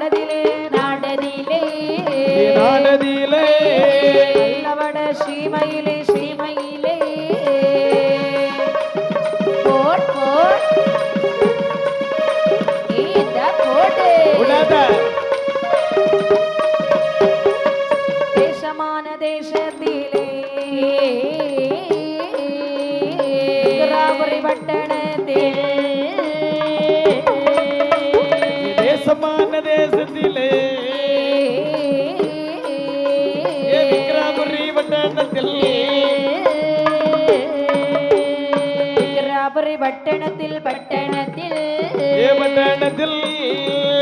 நாடதிலே நாடதிலே நாடதிலே நல்லவட ஸ்ரீமயிலே ஸ்ரீமயிலே boat boat இந்த போடு உடாத தேசமான தேசத்திலே ராபுரி பட்டணத்தில் தேசமான தேசத்திலே விக்ரமபுரி பட்டணத்தில் ராபுரி பட்டணத்தில் பட்டணத்தில் பட்டணத்தில்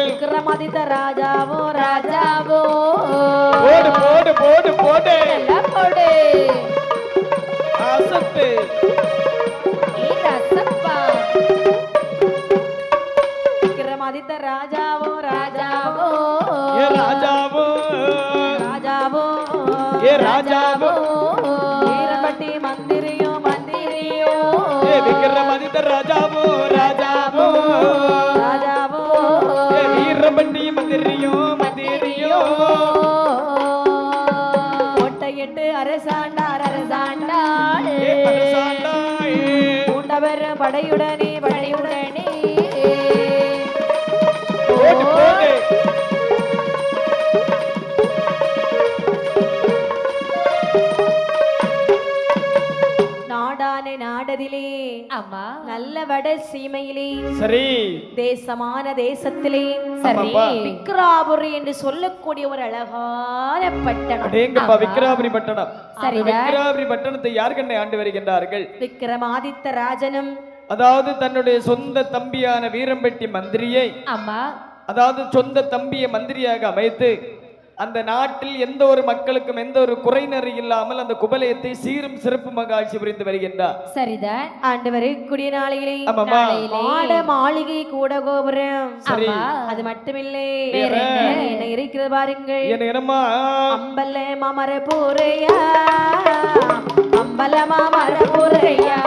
விக்ரமாதித்த ராஜாவோ ராஜாவோ போடு போடு போடு போடு எல்லாம் போடு அசத்து ரசப்பா விக்ரமாதித்த ராஜாவோ ராஜாவோ ராஜாவோ ராஜாவோ ராஜாவோ வீரம்பட்டி மந்திரியோ மந்திரியோ விக்ரமாதித்த ராஜாவோ ராஜாவோ ராஜாவோ வீரம்பட்டி மந்திரியோ மந்திரியோ கோட்டையிட்டு அரசாண்டார் அரசாண்டாள் பூண்டவர் படையுடனே படையுடனே போடு போடு நாடான நாடதிலே அம்மா நல்ல வட சீமையிலே சரி தேசமான தேசத்திலே சரி விக்ராபுரி என்று சொல்லக்கூடிய ஒரு அழகான பட்டணம் அடேங்கப்பா விக்ரமபுரி பட்டணம் சரிதான். விக்ரமபுரி பட்டணத்தை யார் கண்ணை ஆண்டு வருகின்றார்கள் விக்ரமாதித்த ராஜனும் அதாவது தன்னுடைய சொந்த தம்பியான வீரம்பட்டி மந்திரியை அம்மா அதாவது சொந்த தம்பியை மந்திரியாக அமைத்து அந்த நாட்டில் எந்த ஒரு மக்களுக்கும் எந்த ஒரு குறைநறி இல்லாமல் அந்த குபலயத்தை சீரும் சிறப்புமாக ஆட்சி புரிந்து வருகின்றார் சரிதான் ஆண்டு வரக்கூடிய நாளையிலே ஆமாம்மா. மாட மாளிகை கூட கோபுரம் சரி. அது மட்டுமில்லை வேற என்ன? என்ன இருக்கிறது பாருங்கள் என்ன என்னம்மா அம்பல மாமர பூரையா அம்பல மாமர பூரையா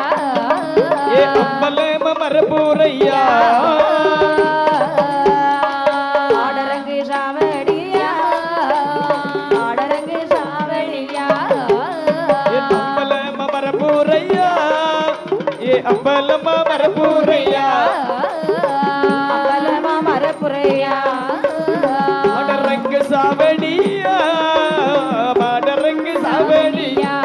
அம்பலேம மரபூரையா ஆடரங்கு சாவடியா ஆடரங்கு சாவடியா அம்பலேம மரபூரையா அம்பலம மரபூரையா அம்பல மாமர பூரையா மாடரங்கு சாவடியா மாடரங்கு சாவடியா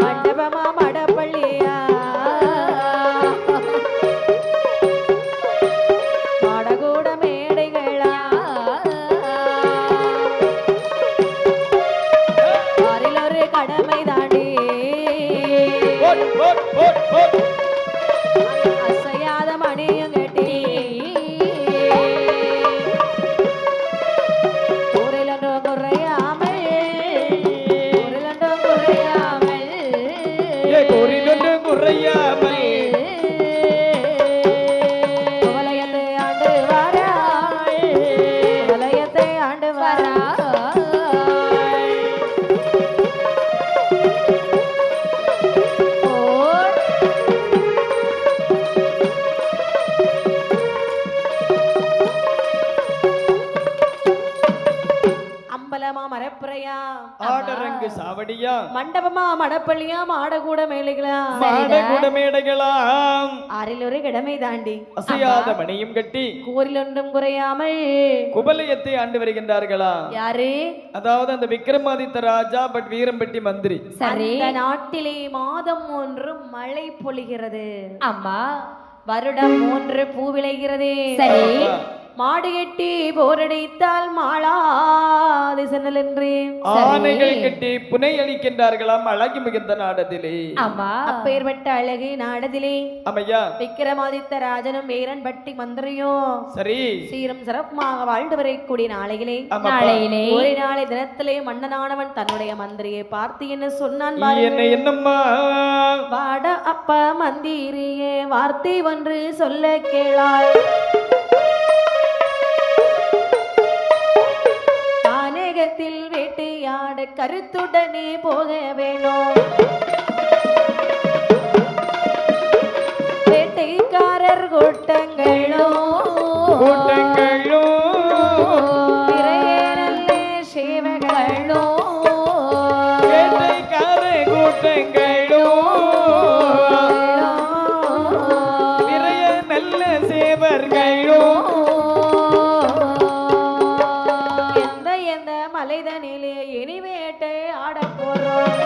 மண்டபமா மடப்பள்ளியா மாடகூட மேடைகளா ஆறில் ஒரு கடமை தாண்டி போட் போட் போட் போட் அசையாத மணியும் கட்டி ஊரிலன்றோ குறையாமல் ஊரிலன்றோ குறையாமல் கோரிலொன்று குறையாமல் குவலயத்தை ஆண்டு வாராள் குவலயத்தை ஆண்டு வாராள் ஓர் அம்பலமா மரப்புறையா ஆடரங்கு சாவடியா மண்டபமா மடப்பள்ளியா மாடகூட மேலைகளா மாடகுட மேடைகளாம் ஆறில் ஒரு கிடமை தாண்டி அசையாத மணியும் கட்டி கூறில் ஒன்றும் குறையாமல் குபலயத்தை ஆண்டு வருகின்றார்களா யாரு அதாவது அந்த விக்ரமாதித்த ராஜா பட் வீரம்பட்டி மந்திரி சரி அந்த நாட்டிலே மாதம் 1 மழை பொழிகிறது அம்மா வருடம் 3 பூ விளைகிறது சரி மாடு கட்டி போரடித்தால் மாளாது சென்னல் என்று ஆனைகள் கட்டி புனை அளிக்கின்றார்களாம் அழகி மிகுந்த நாடத்திலே அம்மா அப்பேற்பட்ட அழகு நாடதிலே அமையா விக்ரமாதித்த ராஜனும் வீரன் பட்டி மந்திரியும் சரி சீரும் சிறப்புமாக வாழ்ந்து வரக்கூடிய நாளையிலே ஆமாப்பா. நாளையிலே ஒரு நாளை தினத்திலே மன்னனானவன் தன்னுடைய மந்திரியை பார்த்து என்ன சொன்னான் என்ன பாருங்கள். என்னம்மா வாட அப்ப மந்திரியே வார்த்தை ஒன்று சொல்ல கேளாய் கானகத்தில் வேட்டையாட கருத்துடனே போக வேணும் வேட்டைக்காரர் கூட்டங்களோ கூட்டங்களும் திரையேறல்லே சேவகங்களும் வேட்டைக்கார கூட்டங்களும் நிறைய நல்ல சேவர்களும் எந்த எந்த மலைதனிலே இனி வேட்டை ஆட போறோம்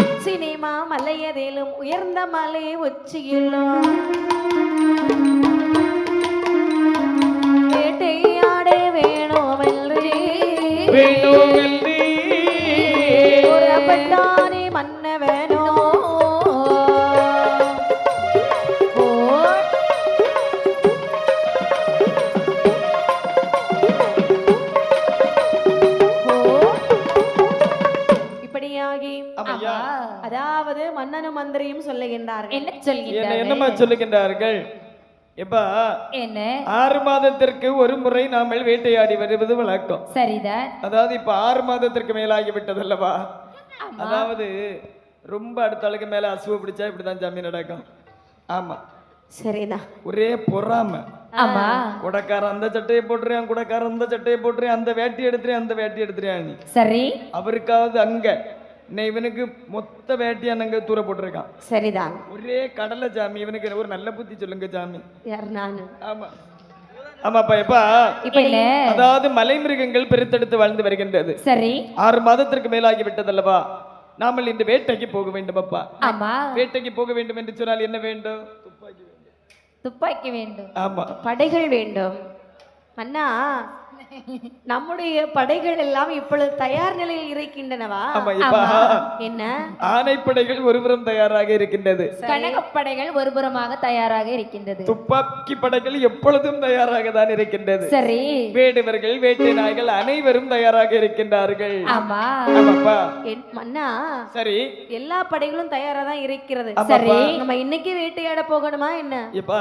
உச்சினிமா மலையதிலும் உயர்ந்த மலை உச்சியிலும் வேட்டையாட வேணுமென்றே வேணுமென்றே புறப்பட்டானே மன்னவனோ இப்படியாகி ஆமையா அதாவது மன்னனும் மந்திரியும் சொல்லுகின்றார்கள் என்ன சொல்கின்றார்கள்? என்னமா சொல்லுகின்றார்கள் இப்ப என்ன 6 மாதத்திற்கு ஒரு முறை நாமல் வேட்டையாடி வருவது வழக்கம். சரிதான். அதாவது இப்ப 6 மாதத்திற்கு மேலாகி விட்டதல்லவா? ஆமா. அதாவது ரொம்ப அடுத்த ஆளுக்கு மேல அசுவ பிடிச்சா இப்படிதான் ஜாமீன் நடக்கும். ஆமா, சரிதான். ஒரே பொறாம. ஆமா. குடக்காரன் அந்த சட்டையை போட்டுறேன், குடக்காரன் அந்த சட்டையை போட்டுறேன், அந்த வேட்டி எடுத்துறேன், அந்த வேட்டி எடுத்துறேன். நீ சரி. அவருக்காவது அங்க இன்னும் இவனுக்கு மொத்த வேட்டியானங்க தூர போட்டிருக்கான். சரிதான். ஒரே கடலை ஜாமி. இவனுக்கு ஒரு நல்ல புத்தி சொல்லுங்க ஜாமி. யார் நானு? ஆமா ஆமாப்பா. எப்பா இப்ப என்ன? அதாவது மலை மிருகங்கள் பெருத்தெடுத்து வாழ்ந்து வருகின்றது. சரி. 6 மாதத்திற்கு மேலாகி விட்டதல்லவா? நாமல் இன்று வேட்டைக்கு போக வேண்டும். அப்பா ஆமா. வேட்டைக்கு போக வேண்டும் என்று சொன்னால் என்ன வேண்டும்? துப்பாக்கி வேண்டும். ஆமா, படைகள் வேண்டும். அண்ணா, நம்முடைய படைகள் எல்லாம் இப்பொழுது தயார் நிலையில் இருக்கின்றனவா? ஆமா. இப்ப என்ன? ஆணைப்படைகள் ஒருபுறம் தயாராக இருக்கின்றது. கனகப்படைகள் ஒருபுறமாக தயாராக இருக்கின்றது. துப்பாக்கி படைகள் எப்பொழுதும் தயாராக தான் இருக்கின்றது. சரி. வேடுவர்கள் வேட்டை நாய்கள் அனைவரும் தயாராக இருக்கின்றார்கள். ஆமா. ஆமாப்பா. அண்ணா, சரி, எல்லா படைகளும் தயாரா தான் இருக்கிறது. சரி. நம்ம இன்னைக்கு வேட்டையாட போகணுமா என்ன? இப்ப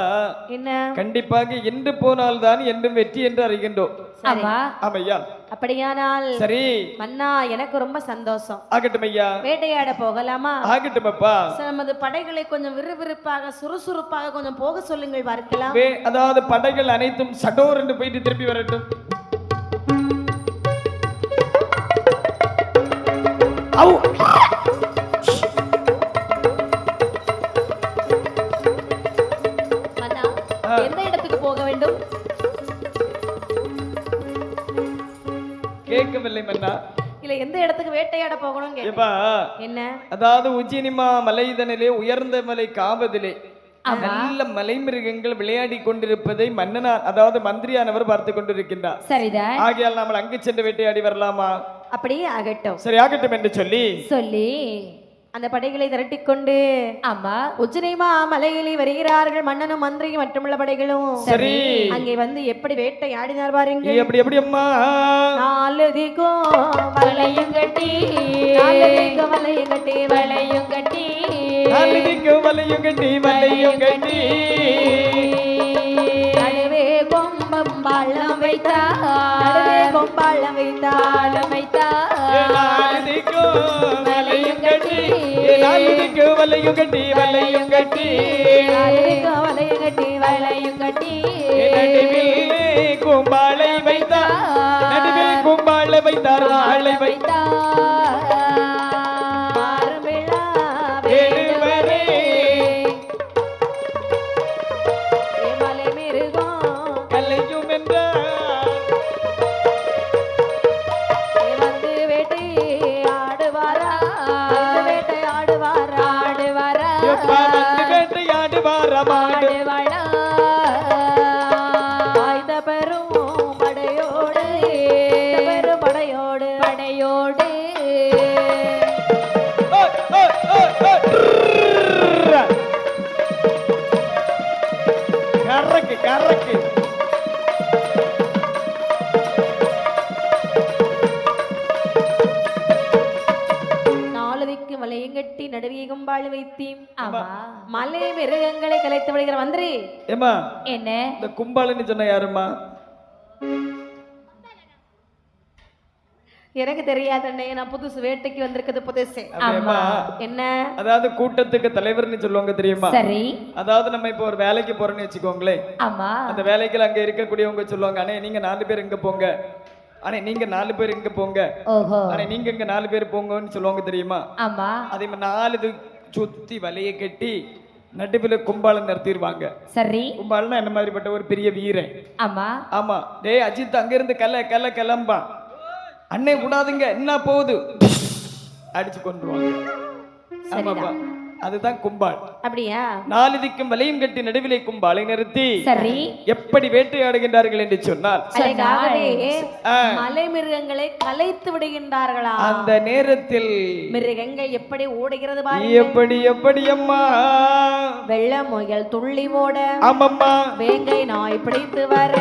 என்ன? கண்டிப்பாக இன்று போனால் தான் என்றும் வெற்றி என்று அறிகின்றோம். ஆமா. ஆமையா. அப்படியானால் சரி மன்னா, எனக்கு ரொம்ப சந்தோஷம். ஆகட்டும் ஐயா. வேட்டையாட போகலாமா? ஆகட்டும் அப்பா. நமது படைகளை கொஞ்சம் விறுவிறுப்பாக சுறுசுறுப்பாக கொஞ்சம் போக சொல்லுங்கள் பார்க்கலாம். அதாவது படைகள் அனைத்தும் சடோர் என்று போயிட்டு திருப்பி வரட்டும். மன்னா, எந்த இடத்துக்கு போக வேண்டும்? கேட்கவில்லை மன்னா. இல்ல, எந்த இடத்துக்கு வேட்டையாட போகணும்? ஏப்பா, என்ன? அதாவது உச்சினிமா மலைதனிலே உயர்ந்த மலை காவதிலே நல்ல மலை மிருகங்கள் விளையாடி கொண்டிருப்பதை மன்னனார் அதாவது மந்திரியானவர் பார்த்து கொண்டிருக்கின்றார். சரிதான். ஆகையால் நாமல் அங்கு சென்று வேட்டையாடி வரலாமா? அப்படியே ஆகட்டும். சரி, ஆகட்டும் என்று சொல்லி அந்த படைகளை திரட்டிக் கொண்டு ஆமா உச்சினிமா மலையிலே வருகிறார்கள். மன்னனும் மந்திரியும் மற்றுமுள்ள படைகளும். சரி. அங்கே வந்து எப்படி வேட்டையாடினார் பாருங்க. எப்படி எப்படி அம்மா? 4 திக்கும் வளையும் கட்டி, 4 திக்கும் வளையும் கட்டி, வளையும் கட்டி, 4 திக்கும் வளையும் கட்டி, வளையும் கட்டி, நடுவே கொம்பம் பாலம் வைத்தார், நடுவே கொம்பாலம் வைத்தார், வைத்தார். 4 திக்கும் வளையும் கட்டி, 4 திக்கும் வளையும் கட்டி, வளையும் கட்டி, 4 திக்கும் வளையும் கட்டி, வளையும் கட்டி, நடுவிலே கும்பாளை வைத்தார், நடுவில் கும்பாளை வைத்தார், வாளை வைத்தார். ஆறுமிழா வேடுவரே மலை மிருகம் கலையும் என்றார். வந்து வேட்டை ஆடுவாரா, வந்து வேட்டை ஆடுவாரா, ஆடுவாரா, எப்பா வந்து வேட்டையாடுவார் மாடு. ஆடுவாளா. ஆய்த பெரும் படையோடு, பெரும் படையோடு, படையோடு கரக்கு கரக்கு. நாலுதிக்கு வளையம் கட்டி நடுவே கும்பாள் வைத்தீம். ஆமா. மலை மிருகங்களை கலைத்து விடுகிற மந்திரி. ஏமா என்ன? இந்த கும்பாளன்னு சொன்ன யாருமா? எனக்கு தெரியாதண்ணே, நான் புதுசு வேட்டைக்கு வந்திருக்கிறது புதுசு. அப்படியேம்மா. என்ன? அதாவது கூட்டத்துக்கு தலைவர்னு சொல்லுவாங்க தெரியுமா? சரி. அதாவது நம்ம இப்போ ஒரு வேலைக்கு போறோம்னு வச்சுக்கோங்களேன். ஆமா. அந்த வேலைக்கு அங்க இருக்கக்கூடியவங்க சொல்லுவாங்க, அண்ணே நீங்க 4 பேர் இங்க போங்க, அண்ணே நீங்க 4 பேர் இங்க போங்க, ஓஹோ. அண்ணே நீங்க இங்க 4 பேர் போங்கன்னு சொல்லுவாங்க தெரியுமா? ஆமா. அதே மாதிரி 4 இது சுத்தி வலையை கட்டி நடுவில் கும்பாலம் நிறுத்திடுவாங்க. சரி. கும்பாலம்னா என்ன மாதிரிப்பட்ட ஒரு பெரிய வீரன். ஆமா. ஆமா. டேய் அஜித் அங்கிருந்து கிளம்பா, அண்ணே விடாதுங்க என்ன போகுது அடிச்சு கொண்டுருவாங்க. ஆமாப்பா, அதுதான் கும்பால். அப்படியா? 4 திக்கும் வலையும் கட்டி நடுவிலே கும்பாலை நிறுத்தி சரி. எப்படி வேட்டையாடுகின்றார்கள் என்று சொன்னால், அதற்காகவே மலை மிருகங்களை கலைத்து விடுகின்றார்களா? அந்த நேரத்தில் மிருகங்கள் எப்படி ஓடுகிறது பாருங்க. எப்படி அம்மா, வெள்ள முயல் துள்ளி ஓட, ஆமம்மா, வேங்கை நாய் பிடித்து வர,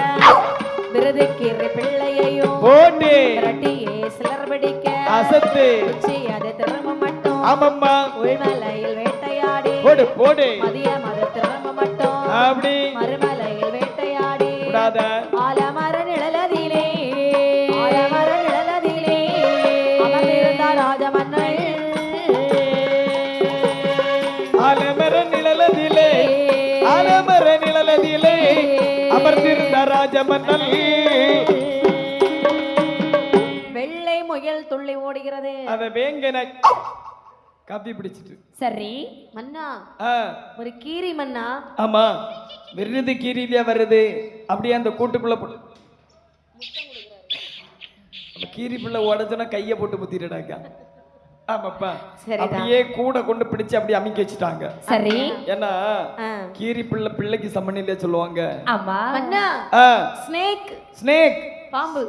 விருதுக்கீரை பிள்ளையையும் போட்டு விரட்டியே சிலர் பிடிக்க, அசத்து உச்சி அதை திரும்ப மட்டும், ஆமம்மா, உள்மலையில் வேட்டையாடி போடு போடு மதியம் அதை திரும்ப மட்டும், அப்படி மறுமலையில் வேட்டையாடி விடாத ஆலமர நிழலதிலே, ஆலமர நிழலதிலே அமர்ந்திருந்த ராஜமன்னன், ஆலமர நிழலதிலே, ஆலமர நிழலதிலே அமர்ந்திருந்த ராஜமன்னன். வெள்ளை முயல் துள்ளி ஓடுகிறது. அத வேங்கன காப்பி பிடிச்சிட்டு. சரி. மன்னா, ஆ, ஒரு கீரி மன்னா. ஆமா, விருது கீரியில வருது. அப்படியே அந்த கூட்டுக்குள்ள கீரி பிள்ளை உடச்சுனா கைய போட்டு முத்திடுடாக்கா. ஆமாப்பா, அப்படியே கூட கொண்டு பிடிச்சு அப்படியே அமுக்கி வச்சுட்டாங்க. சரி. ஏன்னா கீரி பிள்ளைக்கு சமநிலையா சொல்லுவாங்க. ஆமா. மன்னா, ஆ, ஸ்னேக் ஸ்னேக் பாம்பு.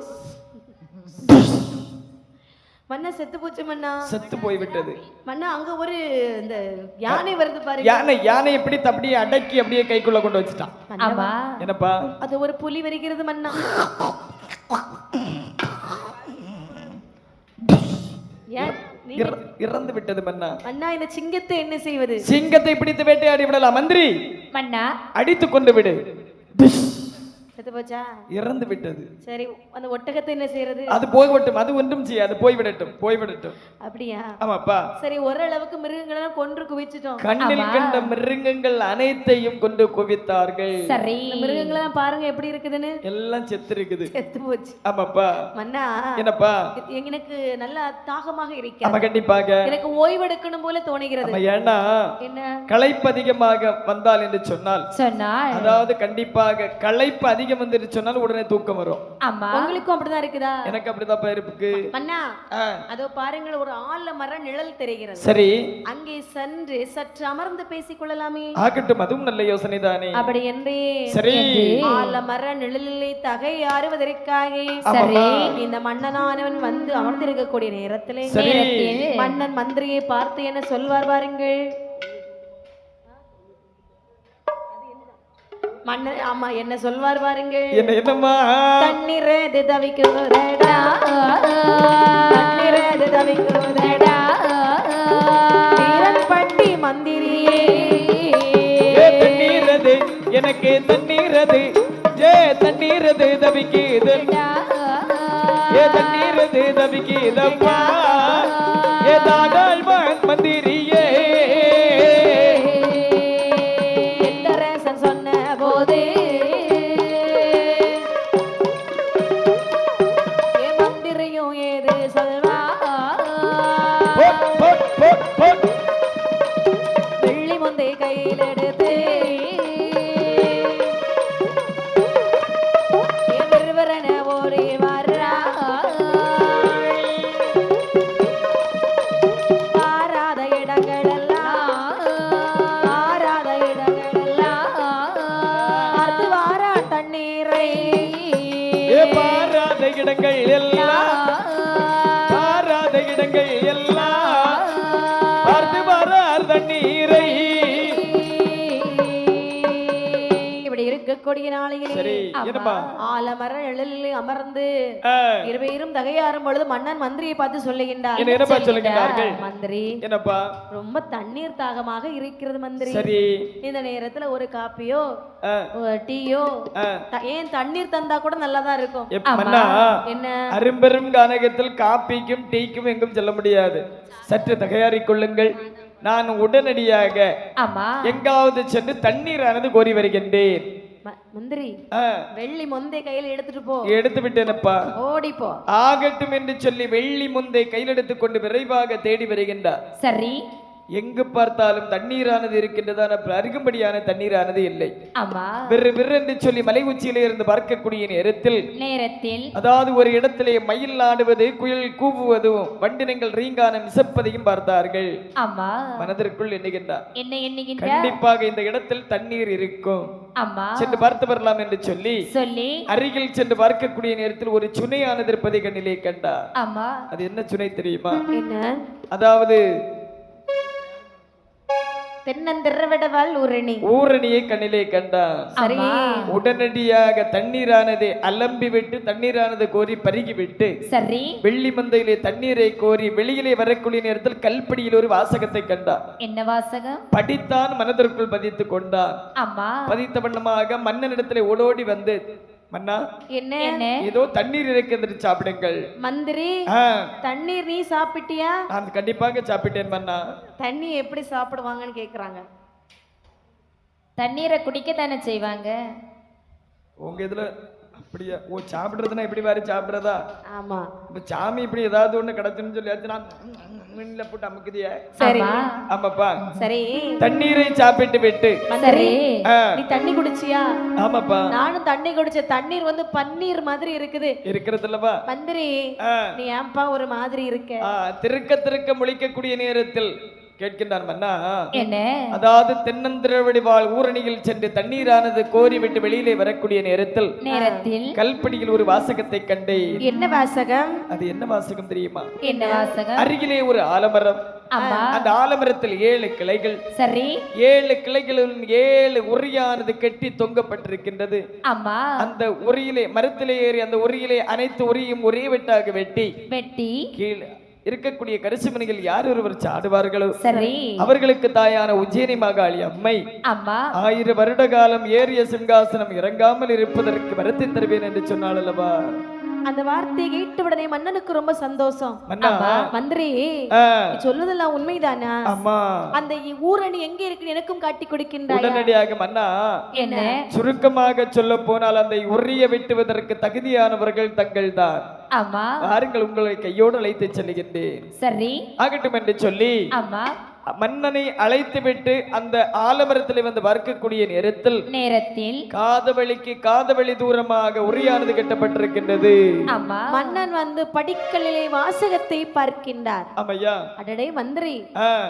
மன்னா செத்து போச்சு மன்னா. செத்து போய் விட்டது மன்னா. அங்க ஒரு இந்த யானை வருது பாருங்க. யானை எப்படி அப்படியே அடக்கி அப்படியே கைக்குள்ள கொண்டு வச்சுட்டான். ஆமா. என்னப்பா? அது ஒரு புலி வருகிறது மன்னா. இறந்து விட்டது மன்னா. மன்னா, இந்த சிங்கத்தை என்ன செய்வது? சிங்கத்தை பிடித்து வேட்டையாடி விடலாம். மந்திரி, மன்னா, அடித்து கொண்டு விடு. செத்து போச்சா? இறந்து விட்டது. சரி, அந்த ஒட்டகத்தை என்ன செய்யறது? அது போய்விட்டும், அது ஒன்றும் செய்யாது, போய்விடட்டும். அப்படியா? ஆமாப்பா. சரி, ஓரளவுக்கு மிருகங்களை எல்லாம் கொன்று குவிச்சிட்டோம். கண்ணில் கண்ட மிருகங்கள் அனைத்தையும் கொண்டு குவித்தார்கள். சரி. மிருகங்களை பாருங்க எப்படி இருக்குதுன்னு. எல்லாம் செத்து இருக்குது. செத்து போச்சு. ஆமாப்பா. மன்னா, என்னப்பா? எனக்கு நல்ல தாகமாக இருக்கிறது. ஆமா, கண்டிப்பாக எனக்கு ஓய்வெடுக்கணும் போல தோணுகிறது. ஏன்னா என்ன? களைப்பு அதிகமாக வந்தால் என்று சொன்னால், அதாவது கண்டிப்பாக களைப்பு அதிகம் வந்து சொன்னால் உடனே தூக்கம் வரும். ஆமா. உங்களுக்கும் அப்படிதான் இருக்குதா? எனக்கு அப்படிதான் இருக்கு. மன்னா, அதோ பாருங்கள், ஒரு ஆலமர நிழல் தெரிகிறது. சரி, அங்கே சென்று சற்று அமர்ந்து பேசிக் கொள்ளலாமே? ஆகட்டும், அதுவும் நல்ல யோசனை தானே. அப்படி என்றே சரி, ஆலமர நிழலிலே தகை ஆறுவதற்காக சரி இந்த மன்னனானவன் வந்து அமர்ந்திருக்கக்கூடிய நேரத்திலே மன்னன் மந்திரியை பார்த்து என்ன சொல்வார் பாருங்கள். மன்னர் ஆமா என்ன சொல்வார் பாருங்கள். என்னம்மா? தண்ணீரது தவிக்குதடா, தண்ணீரது தவிக்குதடா, வீரன் பட்டி மந்திரியே, தண்ணீரது எனக்கு தண்ணீரது, தண்ணீரது தவிக்குதடா, தண்ணீரது தவிக்குதப்பா, தாடாள் மந்திரியே. வெள்ளி முந்தை கையில் எடுத்து விறுவிறன ஓடி வர்றா, பாராத இடங்களெல்லாம் பார்த்து வாரா தண்ணீரை, பாராத இடங்கள் எல்லாம் பார்த்து வரார் தண்ணீரை. இப்படி இருக்க இருக்கக்கூடிய சரி நாளையிலே என்னப்பா ஆலமர எழிலில் அமர்ந்து ஆ, இருவரும் தகையாறும் பொழுது மன்னன் மந்திரியை பார்த்து சொல்லுகின்றார். என்ன என்னப்பா சொல்லுகிறார்கள் மந்திரி என்னப்பா ரொம்ப தண்ணீர் தாகமாக இருக்கிறது மந்திரி. சரி இந்த நேரத்துல ஒரு காப்பியோ ஆ, ஒரு டீயோ ஆ. ஏன் தண்ணீர் தந்தா கூட நல்லாதான் இருக்கும். மன்னா என்ன அரும்பெரும் கானகத்தில் காப்பிக்கும் டீக்கும் எங்கும் செல்ல முடியாது. சற்று தகையாறிக் கொள்ளுங்கள். நான் உடனடியாக ஆமா எங்காவது சென்று தண்ணீரானது கோரி வருகின்றேன். மந்திரி ஆ, வெள்ளி முந்தை கையில் எடுத்துட்டு போ. எடுத்து விட்டேனப்பா. ஓடி போ. ஆகட்டும் என்று சொல்லி வெள்ளி முந்தை கையில் எடுத்துக் கொண்டு விரைவாக தேடி வருகின்றார். சரி எங்கு பார்த்தாலும் தண்ணீரானது இருக்கின்றதான அருகும்படியான தண்ணீரானது இல்லை. ஆமா விறு என்று சொல்லி மலை உச்சியிலே இருந்து பார்க்கக்கூடிய நேரத்தில் அதாவது ஒரு இடத்திலே மயில் ஆடுவது, குயில் கூவுவதும், வண்டினங்கள் ரீங்கானம் இசப்பதையும் பார்த்தார்கள். ஆமா மனதிற்குள் எண்ணுகின்றார், என்ன எண்ணுகின்ற கண்டிப்பாக இந்த இடத்தில் தண்ணீர் இருக்கும், ஆமா சென்று பார்த்து வரலாம் என்று சொல்லி சொல்லி அருகில் சென்று பார்க்கக்கூடிய நேரத்தில் ஒரு சுனையானது இருப்பதை கண்ணிலே கண்டார். ஆமா அது என்ன சுனை தெரியுமா? என்ன? அதாவது தென்னந்திரவிடவாள் ஊரணியை கண்ணிலே கண்டார். சரி உடனடியாக தண்ணீரானதை அலம்பி விட்டு தண்ணீரானது கோரி பருகி விட்டு சரி வெள்ளி மந்தையிலே தண்ணீரை கோரி வெளியிலே வரக்கூடிய நேரத்தில் கல்படியில் ஒரு வாசகத்தை கண்டார். என்ன வாசகம்? படித்தான், மனதிற்குள் பதித்துக் கொண்டார். ஆமா பதித்த வண்ணமாக மன்னனிடத்திலே ஓடோடி வந்து, மன்னா என்ன? ஏதோ தண்ணீர் இருக்கிறது, சாப்பிடுங்கள். மந்திரி தண்ணீர் நீ சாப்பிட்டியா? நான் கண்டிப்பாக சாப்பிட்டேன் மன்னா. தண்ணி எப்படி சாப்பிடுவாங்கன்னு கேக்குறாங்க. தண்ணீரை குடிக்க தானே செய்வாங்க. உங்க இதுல அப்படியா? ஓ, சாப்பிடுறதுன்னா இப்படி வேற சாப்பிடுறதா? ஆமா. இப்ப சாமி இப்படி ஏதாவது ஒண்ணு கிடைச்சுன்னு சொல்லியாச்சு நான் மீன்ல போட்டு அமுக்குதிய. சரி ஆமாப்பா. சரி தண்ணீரை சாப்பிட்டு விட்டு சரி நீ தண்ணி குடிச்சியா? ஆமாப்பா, நானும் தண்ணி குடிச்ச. தண்ணீர் வந்து பன்னீர் மாதிரி இருக்குது. இருக்கிறது இல்லவா மந்திரி? நீ ஏன்பா ஒரு மாதிரி இருக்க? திருக்க திருக்க முழிக்கக்கூடிய நேரத்தில் கேட்கின்றான் மன்னா. என்ன? அதாவது தென்னந்திரவடி வாழ் ஊரணியில் சென்று தண்ணீரானது கோரி விட்டு வெளியிலே வரக்கூடிய நேரத்தில் கல்படியில் ஒரு வாசகத்தை கண்டேன். என்ன வாசகம்? அது என்ன வாசகம் தெரியுமா? என்ன வாசகம்? அருகிலே ஒரு ஆலமரம். அந்த ஆலமரத்தில் 7 கிளைகள். சரி 7 கிளைகளில் 7 உரியானது கட்டி தொங்கப்பட்டிருக்கின்றது. ஆமா. அந்த உரியிலே மரத்திலே ஏறி அந்த உரியிலே அனைத்து உரியும் ஒரே வெட்டாக வெட்டி கீழே இருக்கக்கூடிய கரிசுமணிகள் யார் ஒருவர் சாடுவார்களோ அவர்களுக்கு தாயான உஜ்ஜயினி மகாளி அம்மை 1000 வருட காலம் ஏறிய சிங்காசனம் இறங்காமல் இருப்பதற்கு வரத்தை தருவேன் என்று சொன்னாள் அல்லவா? அந்த வார்த்தையை கேட்ட உடனே மன்னனுக்கு ரொம்ப சந்தோஷம். மந்திரி சொல்லுதெல்லாம் உண்மைதானா? அந்த ஊரணி எங்க இருக்கு எனக்கும் காட்டி கொடுக்கின்றாய். உடனடியாக மன்னா, என்ன? சுருக்கமாக சொல்ல போனால் அந்த உரிய வெட்டுவதற்கு தகுதியானவர்கள் தங்கள் தான். வாருங்கள், உங்களை கையோடு அழைத்து செல்லுகின்றேன். சரி ஆகட்டும் என்று சொல்லி மன்னனை அழைத்து விட்டு அந்த ஆலமரத்தில் வந்து பார்க்கக்கூடிய நேரத்தில் காதவழி தூரமாக உரியானது கட்டப்பட்டிருக்கின்றது. மன்னன் வந்து படிக்கலிலே வாசகத்தை பார்க்கின்றார். ஆமையா. அடடே மந்திரி,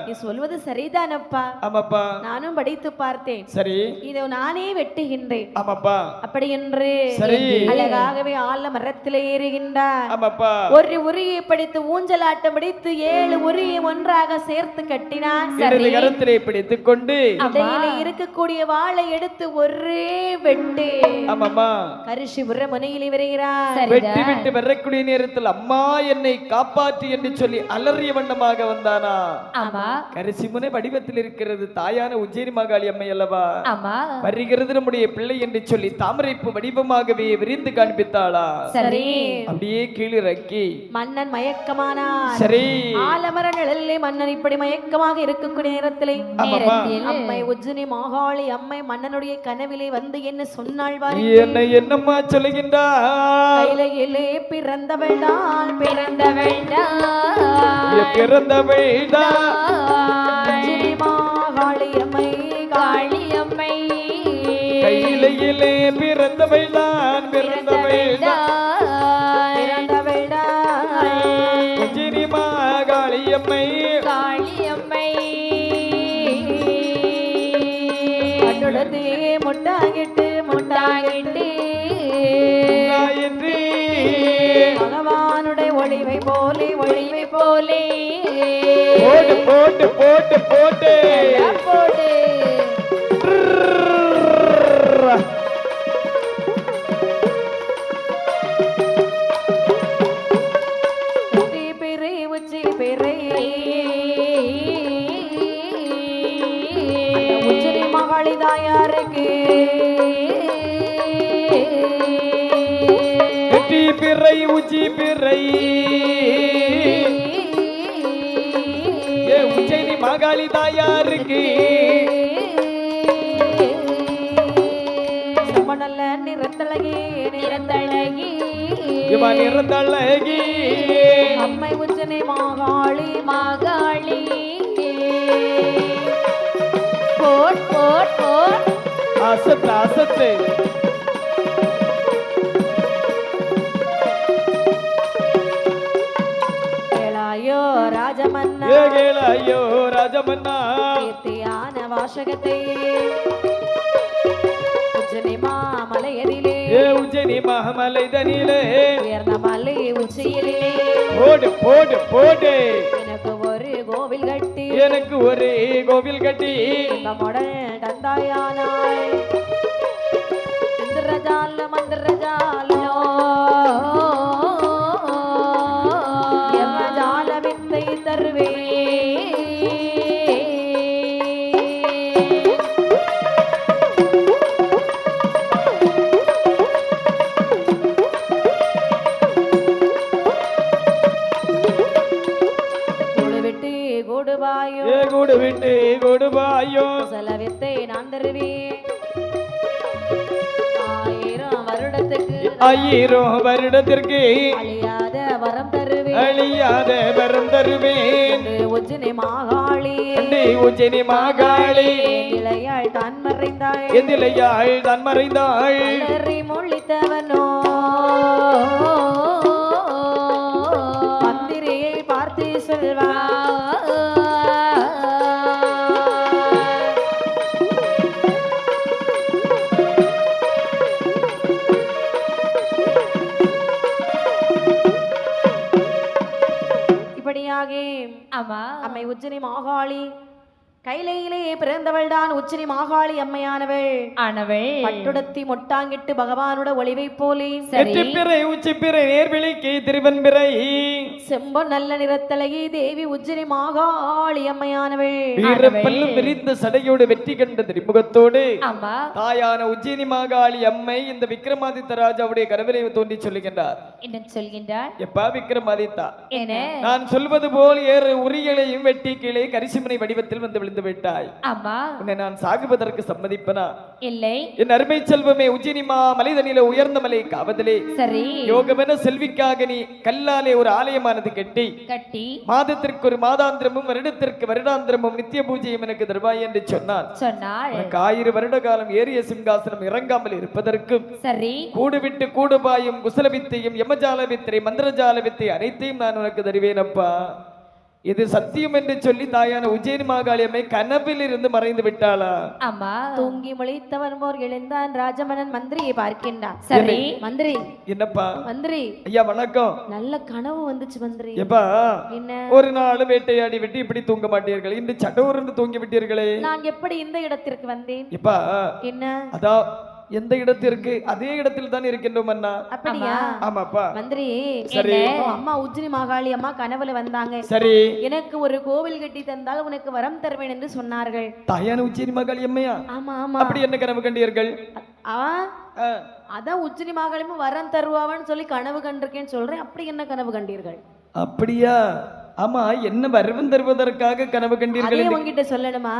நீ சொல்வது சரிதானப்பா? ஆமாப்பா, நானும் படித்து பார்த்தேன். சரி, இதை நானே வெட்டுகின்றேன். ஆமாப்பா. அப்படி என்று அழகாகவே ஆலமரத்திலே ஏறுகின்றார். ஆமாப்பா. ஒரு உரியை படித்து ஊஞ்சலாட்டம் படித்து 7 உரியை ஒன்றாக சேர்த்து கட்டி கரத்திலே பிடித்துக் கொண்டு இருக்கக்கூடிய வாளை எடுத்து ஒரே வெட்டு கரிசிபுர முனையிலே வருகிறார். வெட்டி விட்டு வரக்கூடிய நேரத்தில் அம்மா என்னை காப்பாற்றி என்று சொல்லி அலறிய வண்ணமாக வந்தானா. கரிசிமுனை வடிவத்தில் இருக்கிறது தாயான உஜ்ஜயினி மகாளி அம்மை அல்லவா? வருகிறது நம்முடைய பிள்ளை என்று சொல்லி தாமரைப்பு வடிவமாகவே விரிந்து காண்பித்தாளா. சரி, அப்படியே கீழிறக்கி மன்னன் மயக்கமானார். சரி, ஆலமர நிழலிலே மன்னன் இப்படி மயக்கமாக இருக்கக்கூடிய நேரத்திலே அம்மை உஜ்ஜயினி மகாளி அம்மை மன்னனுடைய கனவிலே வந்து என்ன சொன்னாள்? என்னம்மா சொல்லுகின்றார்? கையிலே பிறந்தவள்தான் உஜ்ஜயினி மகாளி அம்மை கையிலே பிறந்தவள்தான் உஜ்ஜயினி மகாளி அம்மை முட்டாகிட்டு பகவானுடைய ஒளிவை போலே போட்டு போட்டு போட்டு போட்டு இருக்கு வெற்றி பிறை உச்சி பிறை உஜ்ஜயினி மாகாளி தாயாருக்கு நல்ல நிறத்தழகி நிறந்தழகி நிறந்தழகி அம்மை உஜ்ஜயினி மாகாளி மாகாளி போட் போட் போட் அசத்து அசத்து கேளாயோ ராஜமன்னா கேளாயோ ராஜமன்னா கீர்த்தியான வாசகத்தை உஜ்ஜயினி மாமலையதிலே உஜ்ஜயினி மாமலை தனிலே உயர்ந்த மலை உச்சியிலே போடு போடு போடு எனக்கு ஒரு கோவில் கட்டி எனக்கு ஒரு கோவில் கட்டி நம்முடன் தந்தாயானாய் இந்திரஜால மந்திரஜாலோ யமஜால வித்தை தருவே கூடு விட்டு கொடுபாயோ செலவித்தை நான் தருவேன் 1000 வருடத்துக்கு 1000 வருடத்திற்கு அழியாத வரம் தருவேன் அழியாத வரம் தருவேன் உஜ்ஜயினி மாகாளி உஜ்ஜயினி மாகாளி இளையாள் தான் மறைந்தாள் எந்திலையாள் தான் மறைந்தாள் மொழித்தவனோ மந்திரியை பார்த்து சொல்வா அம்மை உஜ்ஜயினி மாகாளி கைலையிலே பிறந்தவள் தான் உச்சினி மாகாளி அம்மையானவள் ஆனவள் பட்டுடத்தி மொட்டாங்கிட்டு பகவானோட ஒளிவை போலே பிறை உச்சி பிறை நேர்விழிக்கு திருவன்பிறை செம்பொன் நல்ல நிறத்தழகி தேவி உச்சினி மாகாளி அம்மையானவள் வீரப்பல்லும் விரிந்த சடையோடு வெற்றி கண்ட திருமுகத்தோடு ஆமா தாயான உஜ்ஜயினி மாகாளி அம்மை இந்த விக்ரமாதித்த ராஜாவுடைய கனவிலே தோன்றி சொல்லுகின்றார். என்ன சொல்கின்றார்? எப்பா விக்ரமாதித்தா, என்ன நான் சொல்வது போல் ஏறு உரிகளையும் வெட்டி கீழே கரிசிமனை வடிவத்தில் வந்து விழுந்து விட்டாய். ஆமா, உன்னை நான் சாகுவதற்கு சம்மதிப்பனா? இல்லை. என் அருமை செல்வமே உஜ்ஜயினி மலைதனில உயர்ந்த மலை காவதிலே சரி யோகமென செல்விக்காக நீ கல்லாலே ஒரு ஆலயமானது கட்டி மாதத்திற்கு ஒரு மாதாந்திரமும் வருடத்திற்கு வருடாந்திரமும் நித்திய பூஜையும் எனக்கு தருவாய் என்று சொன்னார். எனக்கு 1000 வருட காலம் ஏறிய சிங்காசனம் இறங்காமல் இருப்பதற்கும் சரி கூடுவிட்டு கூடுபாயும் குசலவித்தையும் யமஜால வித்தை மந்திரஜால வித்தை அனைத்தையும் நான் உனக்கு தருவேன் அப்பா. இது சத்தியம் என்று சொல்லி தாயான உஜ்ஜயினி மாகாளி அம்மை கனவில் இருந்து மறைந்து விட்டாளா? ஆமா, தூங்கி முழித்தவன் போர் எழுந்தான் ராஜமன்னன் மந்திரியை பார்க்கின்றான். சரி மந்திரி. என்னப்பா? மந்திரி ஐயா வணக்கம். நல்ல கனவு வந்துச்சு மந்திரி. எப்பா? என்ன? ஒரு நாள் வேட்டையாடி விட்டு இப்படி தூங்க மாட்டீர்கள், இன்று சடோரென்று தூங்கி விட்டீர்களே. நான் எப்படி இந்த இடத்திற்கு வந்தேன்? எப்பா என்ன? அதா எந்த இடத்திற்கு அதே இடத்தில் தான் இருக்கின்றோம் அண்ணா. அப்படியா? ஆமாப்பா மந்திரி. சரி அம்மா உஜ்ஜயினி மாகாளி அம்மா கனவுல வந்தாங்க. சரி எனக்கு ஒரு கோவில் கட்டி தந்தால் உனக்கு வரம் தருவேன் என்று சொன்னார்கள். தாயான உஜ்ஜயினி மாகாளி அம்மையா? ஆமா ஆமா. அப்படி என்ன கனவு கண்டீர்கள்? அதான் உஜ்ஜயினி மாகாளியும் வரம் தருவான்னு சொல்லி கனவு கண்டிருக்கேன்னு சொல்றேன். அப்படி என்ன கனவு கண்டீர்கள்? அப்படியா? ஆமா, என்ன வரவன் தருவதற்காக கனவு கண்டீர்கள்? உங்ககிட்ட சொல்லணுமா?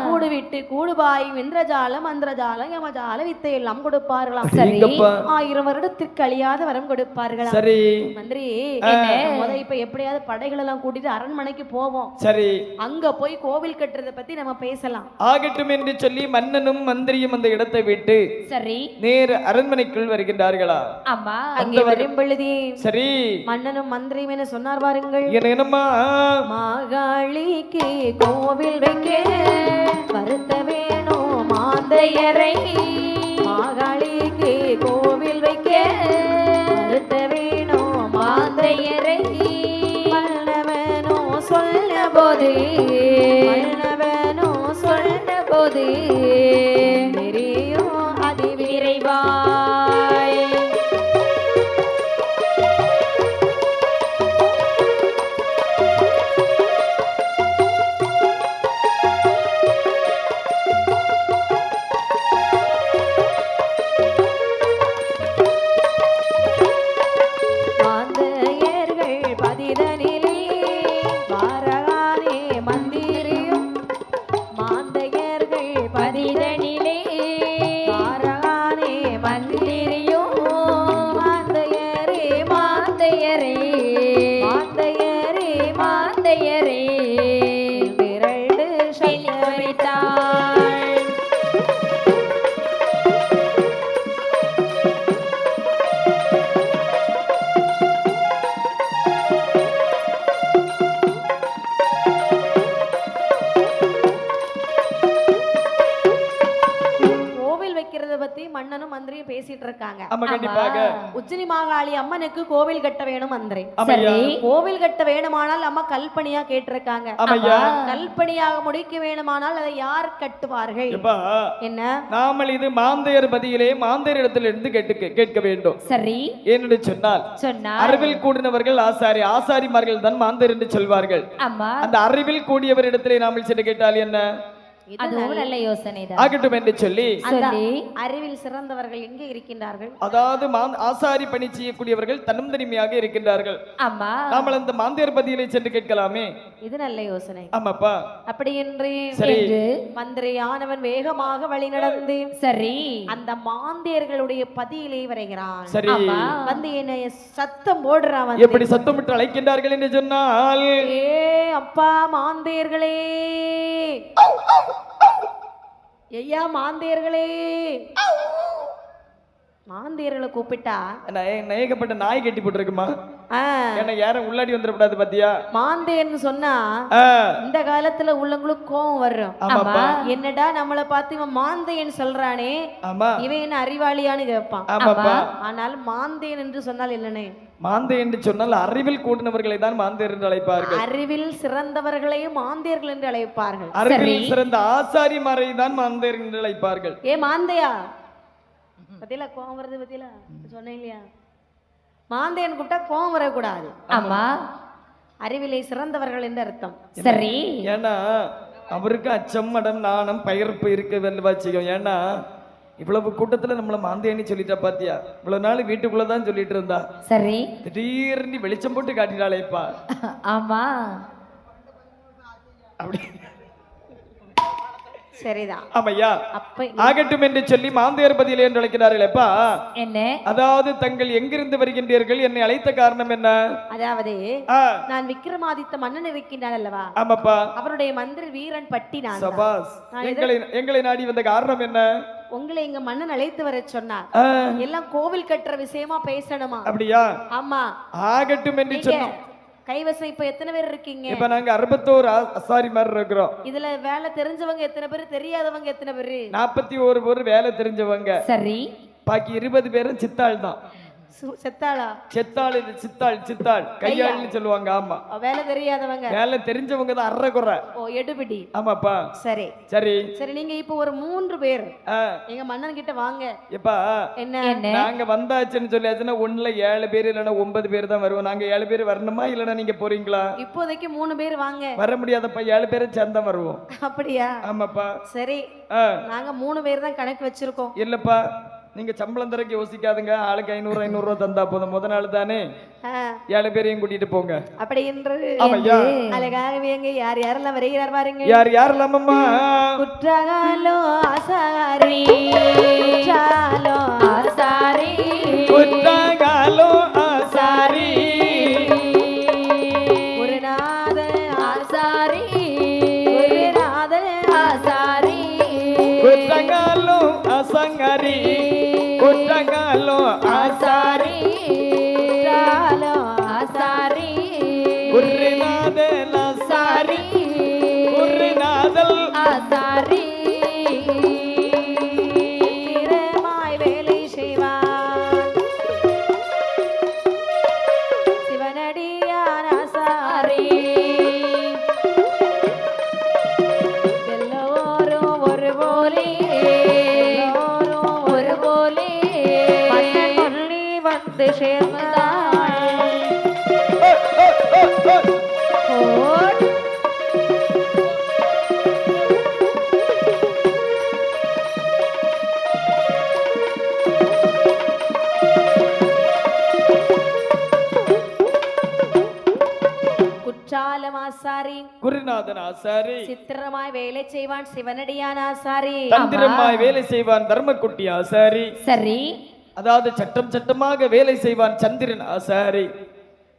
கூடு விட்டு கூடுபாயும் இந்திரஜாலம் மந்திரஜாலம் யமஜால வித்தை எல்லாம் கொடுப்பார்களாம். சரி 1000 வருடத்திற்கு அழியாத வரம் கொடுப்பார்களாம். சரி மந்திரி, இப்ப எப்படியாவது படைகள் எல்லாம் கூட்டிட்டு அரண்மனைக்கு போவோம். சரி அங்க போய் கோவில் கட்டுறதை பத்தி நம்ம பேசலாம். ஆகட்டும் என்று சொல்லி மன்னனும் மந்திரியும் அந்த இடத்தை விட்டு சரி நேர் அரண்மனைக்குள் வருகின்றார்களா? ஆமா, அங்கே வரும் பொழுது சரி மன்னனும் மந்திரியும் என்ன சொன்னார் பாருங்கள். என்னம்மா? மாகாளிக்கு கோவில் வைக்க வருத்த வேணும் மாந்தையரை. மாகாளிக்கு கோவில் வைக்க வருத்த வேணும் மாந்தையரை. மன்னவனோ சொல்ல போது மன்னவனோ சொல்ல போது தெரியும் அதி விரைவாய். கலைக்கிறத பத்தி மன்னனும் மந்திரியும் பேசிட்டு இருக்காங்க. ஆமா கண்டிப்பாக. உச்சினி மாகாளி அம்மனுக்கு கோவில் கட்ட வேணும் மந்திரி. சரி. கோவில் கட்ட வேணுமானால் அம்மா கல்பனியா கேட்டிருக்காங்க. கல்பனியாக முடிக்க வேணுமானால் அதை யார் கட்டுவார்கள்? என்ன நாமல் இது மாந்தையர் பதியிலே மாந்தையர் இடத்துல இருந்து கேட்க வேண்டும். சரி. ஏனென்று சொன்னால் அறிவில் கூடினவர்கள் ஆசாரி, ஆசாரிமார்கள் தான் மாந்தர் என்று சொல்வார்கள். அந்த அறிவில் கூடியவர் இடத்திலே நாமல் சென்று கேட்டால் என்ன? அதுவும் நல்ல யோசனை தான். ஆகட்டும் என்று சொல்லி அறிவில் சிறந்தவர்கள் எங்கே இருக்கின்றார்கள்? அதாவது ஆசாரி பணி செய்யக்கூடியவர்கள் தன்னும் தனிமையாக இருக்கின்றார்கள். ஆமா. நாமல் அந்த மாந்தையர் பதியிலே சென்று கேட்கலாமே. இது நல்ல யோசனை. ஆமாப்பா. அப்படி என்று மந்திரியானவன் வேகமாக வழி நடந்து சரி அந்த மாந்தியர்களுடைய பதியிலே வருகிறான். சரி. வந்து என்னை சத்தம் போடுறான். எப்படி சத்தமிட்டு அழைக்கின்றார்கள் என்று சொன்னால், ஏ அப்பா மாந்தியர்களே, ஐயா மாந்தியர்களே. மாந்தியர்களை கூப்பிட்டா ஏகப்பட்ட நாய் கட்டி போட்டுருக்குமா? யாரும் உள்ளாடி வந்துடக்கூடாது பாத்தியா? மாந்தேன்னு சொன்னா இந்த காலத்துல உள்ளவங்களுக்கு கோவம் வரும். என்னடா நம்மளை பார்த்து இவன் மாந்தேன்னு சொல்றானே, இவன் என்ன அறிவாளியான்னு கேட்பான். ஆனால் மாந்தேன் என்று சொன்னால் என்னன்னு? மாந்தை என்று சொன்னால் அறிவில் கூடினவர்களை தான் மாந்தேர் என்று அழைப்பார்கள். அறிவில் சிறந்தவர்களையும் மாந்தேர்கள் என்று அழைப்பார்கள். அறிவில் சிறந்த ஆசாரிமாரை தான் மாந்தேர் என்று அழைப்பார்கள். ஏ மாந்தையா, பத்தியில கோவம் வருது, பத்தியில சொன்னேன் இல்லையா? மாந்தேன் கூப்பிட்டா கோவம் வரக்கூடாது. ஆமா, அறிவிலை சிறந்தவர்கள் என்று அர்த்தம். சரி. ஏன்னா அவருக்கு அச்சம் மடம் நாணம் பயிர்ப்பு இருக்க வச்சுக்கோ. ஏன்னா இவ்வளவு கூட்டத்துல நம்மள மாந்தேன்னு சொல்லிட்டா பாத்தியா? இவ்வளவு நாள் வீட்டுக்குள்ளதான் சொல்லிட்டு இருந்தா. சரி. திடீர்னு வெளிச்சம் போட்டு காட்டினாலேப்பா. ஆமா, அப்படி சரிதான். ஆமையா. ஆகட்டும் என்று சொல்லி மாந்தையர் பதியிலே என்று அழைக்கிறார்களேப்பா. என்ன? அதாவது தங்கள் எங்கிருந்து வருகின்றீர்கள், என்னை அழைத்த காரணம் என்ன? அதாவது நான் விக்ரமாதித்த மன்னன் இருக்கின்றான் அல்லவா? ஆமாப்பா. அவருடைய மந்திரி வீரன் பட்டி நான். சபாஸ். எங்களை நாடி வந்த காரணம் என்ன? உங்களை எங்க மன்னன் அழைத்து வர சொன்னார். எல்லாம் கோவில் கட்டுற விஷயமா பேசணுமா? அப்படியா? ஆமா. ஆகட்டும் என்று சொன்னோம். கைவசம் இப்ப எத்தனை பேர் இருக்கீங்க? இப்ப நாங்க 61 ஆசாரி மாதிரி இருக்கிறோம். இதுல வேலை தெரிஞ்சவங்க எத்தனை பேர், தெரியாதவங்க எத்தனை பேர்? 41 பேர் வேலை தெரிஞ்சவங்க. சரி. பாக்கி 20 பேரும் சித்தாள் தான். செத்தாளா? சித்தாள் கையாள்னு சொல்லுவாங்க. ஆமா, வேலை தெரியாதவங்க. வேலை தெரிஞ்சவங்க தான் அறகுறை. ஓ, எடுபிடி. ஆமாப்பா. சரி சரி சரி. நீங்க இப்ப ஒரு 3 பேர் எங்க மன்னன் கிட்ட வாங்க. எப்பா என்ன? நாங்க வந்தாச்சுன்னு சொல்லியாச்சுன்னா ஒண்ணுல 7 பேர் இல்லைன்னா 9 பேர் தான் வருவோம். நாங்க 7 பேர் வரணுமா இல்லைன்னா நீங்க போறீங்களா? இப்போதைக்கு 3 பேர் வாங்க. வர முடியாதப்பா, 7 பேரை சேர்ந்தா வருவோம். அப்படியா? ஆமாப்பா. சரி, நாங்க 3 பேர் தான் கணக்கு வச்சிருக்கோம். இல்லப்பா, நீங்க சம்பளம் தரக்கு யோசிக்காதுங்க. ஆளுக்கு 500 ரூபா தந்தா போதும். முத நாள் தானே 7 பேரையும் கூட்டிட்டு போங்க. அப்படி என்று அழகாகவே எங்க யார் யாரெல்லாம் வருகிறார் பாருங்க. யார் யாரெல்லாம்? அம்மா குற்றகாலோ ஆசாரி, குற்றாலோ ஆசாரி, குற்றகாலோ ஆசாரி, குருநாத ஆசாரி, குருநாத ஆசாரி, குற்றகாலோ ஆசங்கரி, குற்றகாலோ ஆசாரி, குற்றாலோ ஆசாரி, குருநாதல் ஆசாரி, குருநாதல் ஆசாரி. வீரமாய் வேலை செய்வான் சிவனடியான் ஆசாரி. எல்லோரும் ஒரு போலே, ஒரு போலே மன்னி வந்து சேர்ந்தாள். குற்றாலம் ஆசாரி, குருநாதன் ஆசாரி, சித்திரமாய் வேலை செய்வான் சிவனடியான் ஆசாரி, தந்திரமாய் வேலை செய்வான் தர்மக்குட்டி ஆசாரி. சரி. அதாவது சட்டமாக வேலை செய்வான் சந்திரன் ஆசாரி,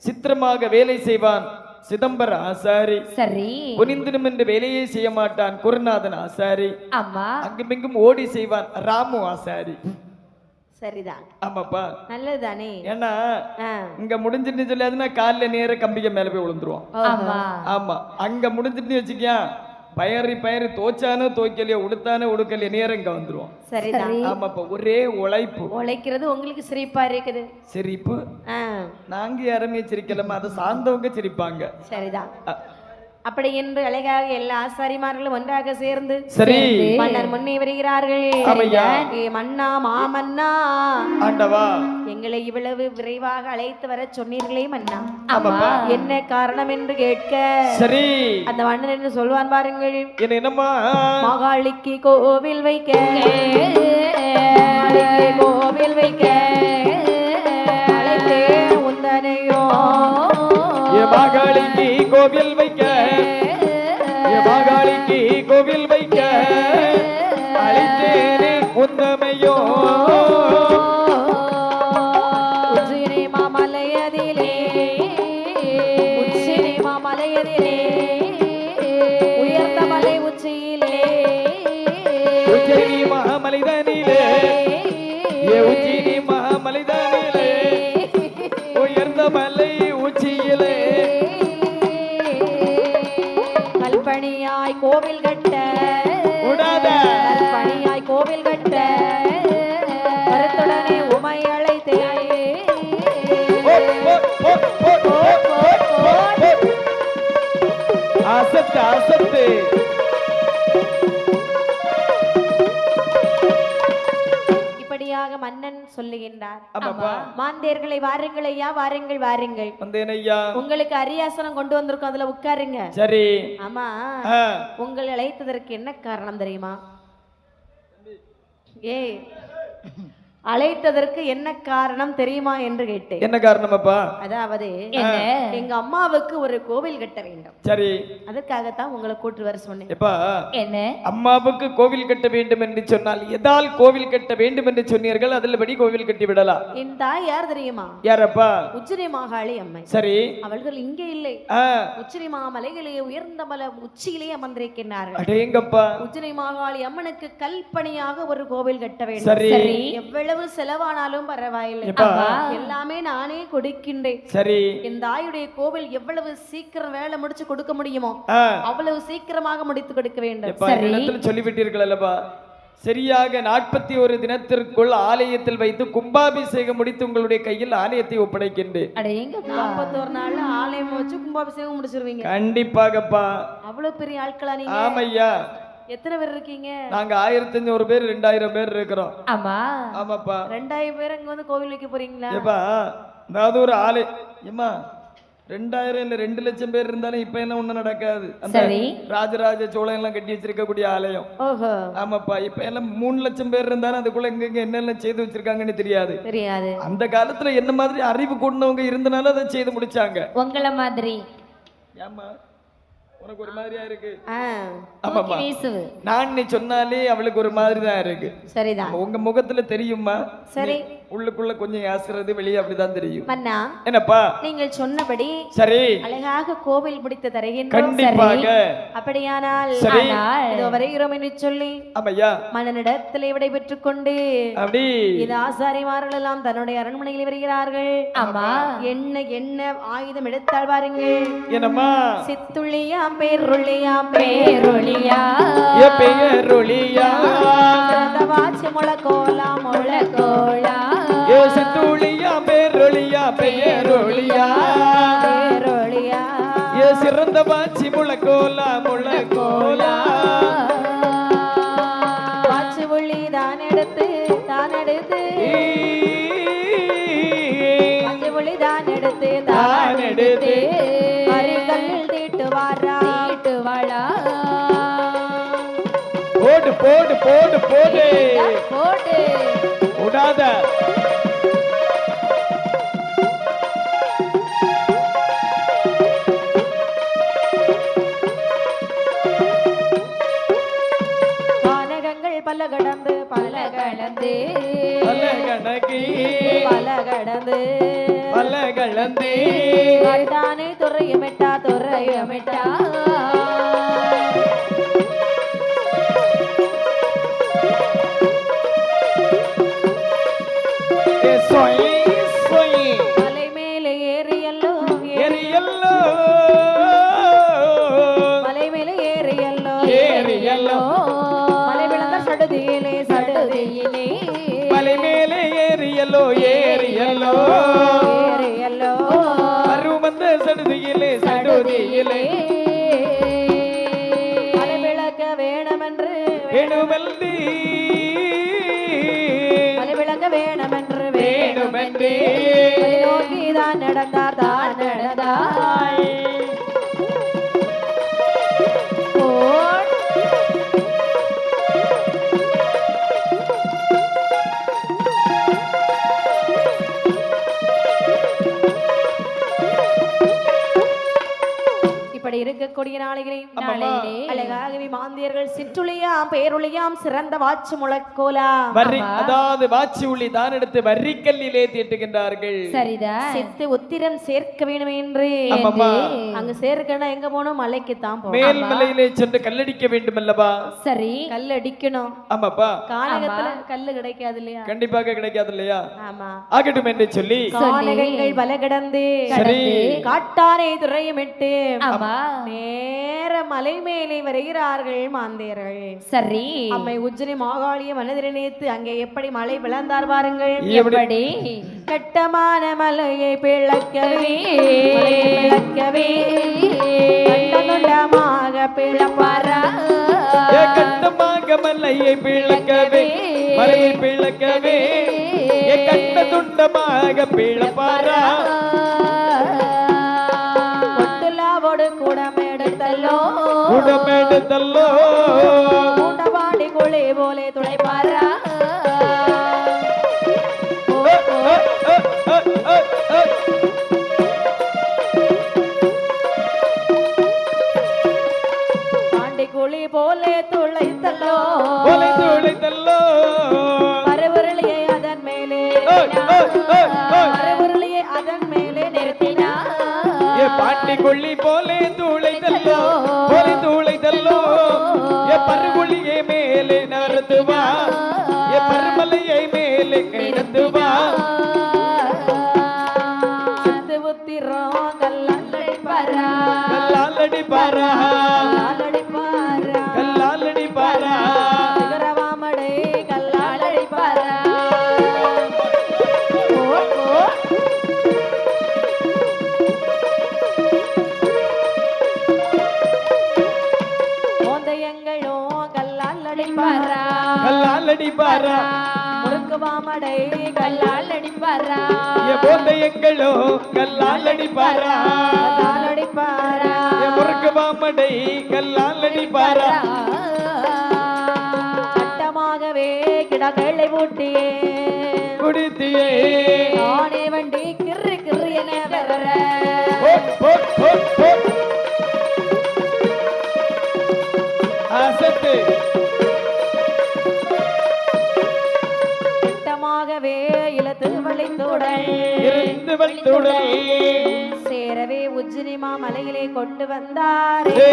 சித்திரமாக வேலை செய்வான் சிதம்பர ஆசாரி. சரி. குனிந்திடும் என்று வேலையே செய்ய மாட்டான் குருநாதன் ஆசாரி. ஆமா. அங்குமிங்கும் ஓடி செய்வான் ராமு ஆசாரி. சரிதான். ஆமாப்பா, நல்லதுதானே. ஏன்னா இங்க முடிஞ்சிட்டு சொல்லாதுன்னா காலில நேர கம்பிக மேல போய் விழுந்துருவோம். ஆமா, அங்க முடிஞ்சிட்டு வச்சுக்கியா பயறி தோச்சானோ தோக்கலையோ உடுத்தானோ உடுக்கலையோ நேரம் இங்க வந்துருவோம். சரிதான். ஆமாப்பா, ஒரே உழைப்பு. உழைக்கிறது உங்களுக்கு சிரிப்பா இருக்குது. சிரிப்பு நாங்க யாருமே சிரிக்கலாமா, அதை சார்ந்தவங்க சிரிப்பாங்க. சரிதான். அப்படி என்று அழகாக எல்லா ஆசாரிமார்களும் ஒன்றாக சேர்ந்து சரி மன்னர் முன்னே வருகிறார்கள். மன்னா மாமன்னா, ஆண்டவா எங்களை இவ்வளவு விரைவாக அழைத்து வர சொன்னீர்களே மன்னா, என்ன காரணம் என்று கேட்க சரி அந்த மன்னன் என்று சொல்வான் பாருங்கள். என்னம்மா? மகாளிக்கு கோவில் வைக்க, கோவில் வைக்க அழைத்தே உந்தனையோ. மகாளிக்கு கோவில் வைக்க, மகாளிக்கு கோவில் வைக்க அழைத்தேனே உந்தமையோ. உச்சினி மாமலையதிலே, உச்சினி மாமலையதிலே, உயர்ந்த மலை உச்சியிலே, உச்சினி மாமலைதனிலே, உச்சினி மாமலைதனிலே, உயர்ந்த மலை உச்சியிலே கல்பணியாய் கோவில் கட்ட, கல்பணியாய் கோவில் கட்ட கருத்துடனே உமை அழைத்தே. அசத்து அசத்து. இப்படியாக மன்னன் சொல்லுகின்றார். மாந்தேர்களை வாருங்கள் ஐயா, வாருங்கள் வாருங்கள், உங்களுக்கு அரியாசனம் கொண்டு வந்திருக்கோம், அதுல உட்காருங்க. சரி. ஆமா, உங்களை அழைத்ததற்கு என்ன காரணம் தெரியுமா? அழைத்ததற்கு என்ன காரணம் தெரியுமா என்று கேட்டேன். என்ன காரணம் அப்பா? அதாவது எங்க அம்மாவுக்கு ஒரு கோவில் கட்ட வேண்டும். சரி, அதற்காகத்தான் உங்களை கூட்டு வர சொன்னேன். என்ன? அம்மாவுக்கு கோவில் கட்ட வேண்டும் என்று சொன்னால் எதால் கோவில் கட்ட வேண்டும் என்று சொன்னீர்கள், அதுலபடி கோவில் கட்டி விடலாம். என் தாய் யார் தெரியுமா? யாரப்பா? உச்சினி மாகாளி அம்மை. சரி, அவர்கள் இங்கே இல்லை, உச்சினி மாமலைகளே உயர்ந்த மலை உச்சியிலே அமர்ந்திருக்கிறார்கள். அடேங்கப்பா. உச்சினி மாகாளி அம்மனுக்கு கல்பணியாக ஒரு கோவில் கட்ட வேண்டும். சரி, எவ்வளவு செலவானாலும் பரவாயில்லை, எல்லாமே நானே கொடுக்கின்றேன். சரி, என் தாயுடைய கோவில் எவ்வளவு சீக்கிரம் வேலை முடிச்சு கொடுக்க முடியுமோ அவ்வளவு சீக்கிரமாக முடித்து கொடுக்க வேண்டும். சொல்லிவிட்டீர்கள் அல்லவா? சரியாக 41 தினத்திற்குள் ஆலயத்தில் வைத்து கும்பாபிஷேகம் முடித்து உங்களுடைய கையில் ஆலயத்தை ஒப்படைக்கின்றேன். 41 நாள்ல ஆலயம் வச்சு கும்பாபிஷேகம் முடிச்சிருவீங்க? கண்டிப்பாகப்பா. அவ்வளவு பெரிய ஆட்களா நீங்க? ஆமையா. எத்தனை பேர் இருக்கீங்க? நாங்க 1500 பேர், 2000 பேர் இருக்கிறோம். ஆமா. ஆமாப்பா. 2000 பேர் அங்க வந்து கோவில் வைக்க போறீங்களா? ஏப்பா, அதாவது ஒரு ஆளு ஏமா 2000 இல்ல 2 லட்சம் பேர் இருந்தாலும் இப்ப என்ன ஒண்ணு நடக்காது. அந்த ராஜராஜ சோழன் எல்லாம் கட்டி வச்சிருக்கக்கூடிய ஆலயம். ஓஹோ. ஆமாப்பா. இப்ப எல்லாம் 3 லட்சம் பேர் இருந்தாலும் அதுக்குள்ள எங்க என்னெல்லாம் செய்து வச்சிருக்காங்கன்னு தெரியாது. அந்த காலத்துல என்ன மாதிரி அறிவு கூடவங்க இருந்தனால அதை செய்து முடிச்சாங்க. உங்கள மாதிரி. ஏமா உனக்கு ஒரு மாதிரியா இருக்கு? ஆமாப்பா. நான் நீ சொன்னாலே அவளுக்கு ஒரு மாதிரி தான் இருக்கு. சரிதான். உங்க முகத்துல தெரியுமா? சரி, உள்ளுக்குள்ள கொஞ்சம் யாசுறது வெளியே அப்படிதான் தெரியும். மன்னா, என்னப்பா? நீங்கள் சொன்னபடி சரி அழகாக கோவில் பிடித்து தருகின்றோம். கண்டிப்பாக. அப்படியானால் இதோ வருகிறோம் என்று சொல்லி ஆமையா மன்னனிடத்திலே விடைபெற்றுக் கொண்டு அப்படி இது ஆசாரிமார்கள் எல்லாம் தன்னுடைய அரண்மனையில் வருகிறார்கள். ஆமா. என்ன என்ன ஆயுதம் எடுத்தால் பாருங்கள். என்னம்மா? சித்துள்ளியா பேருள்ளியா பேருளியா பேருளியா வாட்சி முழக்கோலா முழக்கோலா சித்துளியா பேருளியா பெயருளியா பேருளியா சிறந்த வாட்சி முழக்கோலா முழக்கோலா வாட்சி உள்ளி தான் எடுத்து வாட்சி உள்ளி தான் எடுத்து அரிகல்லில் தீட்டுவாரா தீட்டுவாளா. போடு போடு போடு போடு போடு விடாத. வானகங்கள் பல கடந்து பல கடந்து பல கணக்கு பல கடந்து பல கலந்து தானே துறையமிட்டா துறையமிட்டா மலை மேலே ஏறியல்லோ ஏறியல்லோ மலை மேலே ஏறியல்லோ சடுதியிலே மலை மேலே ஏறியல்லோ ஏறியல்லோ ஏறியல்லோ வரும் அந்த சடுதியிலே சடுதியிலே மலை விளக்க வேணுமென்று வேணுமெல்தி மலை விளக்க வேணுமென்று வேணுமென்றே நோக்கிதான் நடந்தார் தான் நடந்தாள் இப்படி இருக்கக்கூடிய நாளைகளே அழகாகவே மாந்தியர்கள் சிற்றுளியாம் பேருளியாம் சிறந்த வாச்சு முழக்கோலாம் அதாவது வாட்சி உள்ளி தான் எடுத்து வர்ரிக்கல்லிலே தீட்டுகின்றார்கள். சரிதான். சித்து உத்திரம் சேர்க்க வேண்டும் என்று அங்க சேர்க்கணும் எங்க போனோம் மலைக்கு தான் போகணும். மேல்மலையிலே சென்று கல்லடிக்க வேண்டும் அல்லவா? சரி கல் அடிக்கணும். ஆமாப்பா. கானகத்துல கல்லு கிடைக்காது இல்லையா? கண்டிப்பாக கிடைக்காது இல்லையா? ஆமா. ஆகட்டும் என்று சொல்லி கானகங்கள் பல கடந்து காட்டானை துறையுமிட்டு நேர மலை மேலே வருகிறார்கள் மாந்தேர்கள். சரி. அம்மை உஜ்ஜனி மாகாளிய மனதில் நினைத்து அங்கே எப்படி மழை விளந்தார் பாருங்கள். எப்படி கட்டமான மலையை பிளக்கவே பிளக்கவே கண்டமாக பிளப்பாரா கட்டமாக மலையை பிளக்கவே மலையை பிளக்கவே கட்ட துண்டமாக பிளப்பாரா கூடமெடுத்தல்லோ கூடமெடுத்தல்லோ கூட்டவாடி குழி போலே துளைப்பாரா பாண்டி குழி போலே துளைத்தல்லோ போலே துளைத்தல்லோ பரவருளியை அதன் மேலே பரவருளியை அதன் மேலே நிறுத்தினா பாண்டி கொள்ளி போலே தூளைதல்லோ போலே தூளைதல்லோ பருகுழியை மேலே நடத்துவா பருமலையை மேலே கிடத்துவா சித்து உத்திரம் கல்லாலடி பாரா கல்லாலடி பாரா கல்லாலடி பாரா கல்லாலடி பாரா சிகரவாமடை கல்லாலடி பாரா கல்லாலடி பாரா முறுக்குவாமடை கல்லாலடி பாரா போதையங்களோ கல்லாலடி பாரா கல்லாலடி பாரா முறுக்குவாமடை கல்லாலடி பாரா சட்டமாகவே கிடகளை பூட்டியே குடித்தியே நானே வண்டி கிரு கிரு என வர ஆசத்து திட்டமாகவே இலத்து வளைத்தோடல் இருந்து வளைத்தோடல் சேரவே உஜ்ஜினிமா மலையிலே கொண்டு வந்தாரே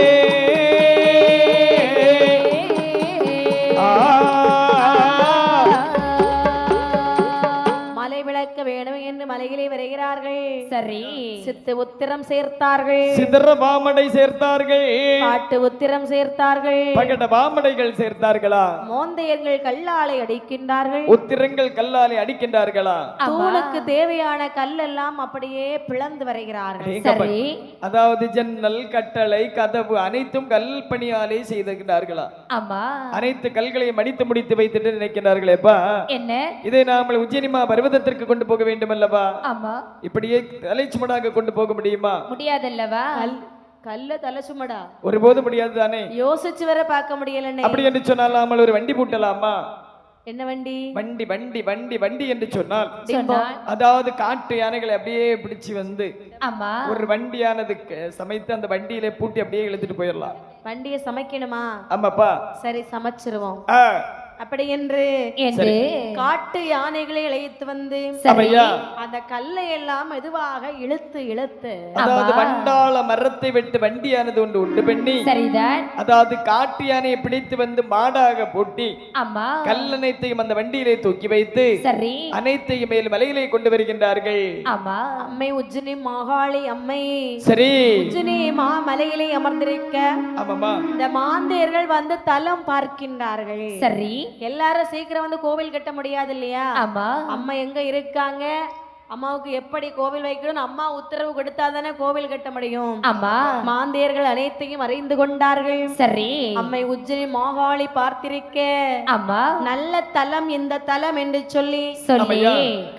மலை விளக்க வேணும் என்று மலையிலே வருகிறார்கள். சரி. சித்து உத்திரம் சேர்த்தார்கள், சிதற வாமடை சேர்த்தார்கள், காட்டு உத்திரம் சேர்த்தார்கள், பகட வாமடைகள் சேர்த்தார்களா? மோந்தையர்கள் கல்லாலை அடிக்கின்றார்கள், உத்திரங்கள் கல்லாலை அடிக்கின்றார்களா? தூணுக்கு தேவையான கல்லெல்லாம் அப்படியே பிளந்து வருகிறார்கள். சரி. அதாவது ஜன்னல் கட்டளை கதவு அனைத்தும் கல் பணியாலே செய்திருக்கிறார்களா? ஆமா. அனைத்து கல்களையும் அடித்து முடித்து வைத்துட்டு நினைக்கிறார்களேப்பா. என்ன இதை நாமல் உஜ்ஜயினிமா பர்வதத்திற்கு கொண்டு போக வேண்டும் அல்லவா? ஆமா. இப்படியே தலைச்சுமடாக கொண்டு போக முடியுமா? முடியாதல்லவா? கல்ல தலைச்சுமடா ஒருபோது முடியாது தானே. யோசிச்சு வர பார்க்க முடியல. அப்படி என்று சொன்னால் நாமல் ஒரு வண்டி பூட்டலாமா? என்ன வண்டி? வண்டி வண்டி வண்டி வண்டி என்று சொன்னால் அதாவது காட்டு யானைகளை அப்படியே பிடிச்சு வந்து ஒரு வண்டியானது சமைத்து அந்த வண்டியில பூட்டி அப்படியே இழுத்துட்டு போயிடலாம். வண்டியை சமைக்கணுமா? ஆமாப்பா. சரி, சமைச்சிருவோம். அப்படி என்று காட்டு யானைகளை இழைத்து வந்து அந்த கல்லை எல்லாம் மெதுவாக இழுத்து இழுத்து அதாவது வண்டாள மரத்தை வெட்டு வண்டியானது ஒன்று உண்டு பண்ணி அதாவது காட்டு யானையை பிடித்து வந்து மாடாக பூட்டி கல் அனைத்தையும் அந்த வண்டியிலே தூக்கி வைத்து அனைத்தையும் மேல் மலையிலே கொண்டு வருகின்றார்கள். அம்மை உஜ்ஜினி மாகாளி அம்மை சரி உஜ்ஜினி மலையிலே அமர்ந்திருக்க இந்த மாந்தேர்கள் வந்து தலம் பார்க்கின்றார்கள். சரி. எல்லாரும் சீக்கிரம் வந்து கோவில் கட்ட முடியாது இல்லையா? ஆமா. அம்மா எங்க இருக்காங்க, அம்மாவுக்கு எப்படி கோவில் வைக்கணும், அம்மா உத்தரவு கொடுத்தாதானே கோவில் கட்ட முடியும். ஆமா. மாந்தியர்கள் அனைத்தையும் அறிந்து கொண்டார்கள். சரி. அம்மை உஜ்ஜயினி மாகாளி பார்த்திருக்க ஆமா. நல்ல தலம் இந்த தலம் என்று சொல்லி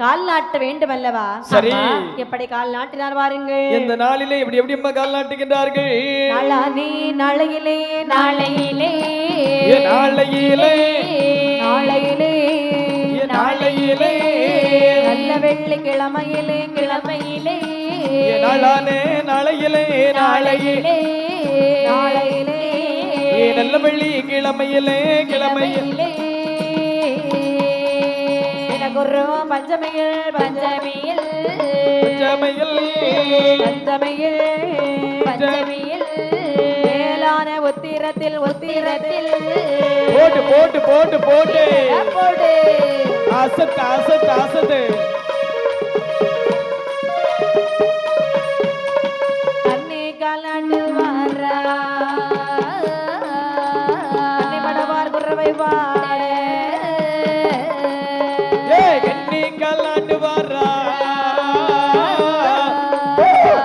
கால் நாட்ட வேண்டும் அல்லவா? சரி. எப்படி கால் நாட்டினார் வாருங்கள். இந்த நாளிலே எப்படி எப்படி அம்மா கால் நாட்டுகின்றார்கள்? நாளானே நாளையிலே நாளையிலே நாளையிலே நாளையிலே நாளையிலே நல்ல வெள்ளிக்கிழமையிலே கிழமையிலே நாளானே நாளையிலே நாளையிலே நாளையிலே நல்ல வெள்ளி கிழமையிலே கிழமையிலே குரு பஞ்சமையில் பஞ்சமியில் பஞ்சமையில் பஞ்சமையில் பஞ்சமியில் மேலான உத்திரத்தில் உத்திரத்தில் போட்டு போட்டு போட்டு போட்டு போடு அசத்து அசத்து அசத்து அன்னை காலாண்டு வாரா அன்னை படவார் குறவை வாட கண்ணி காலாண்டு வாரா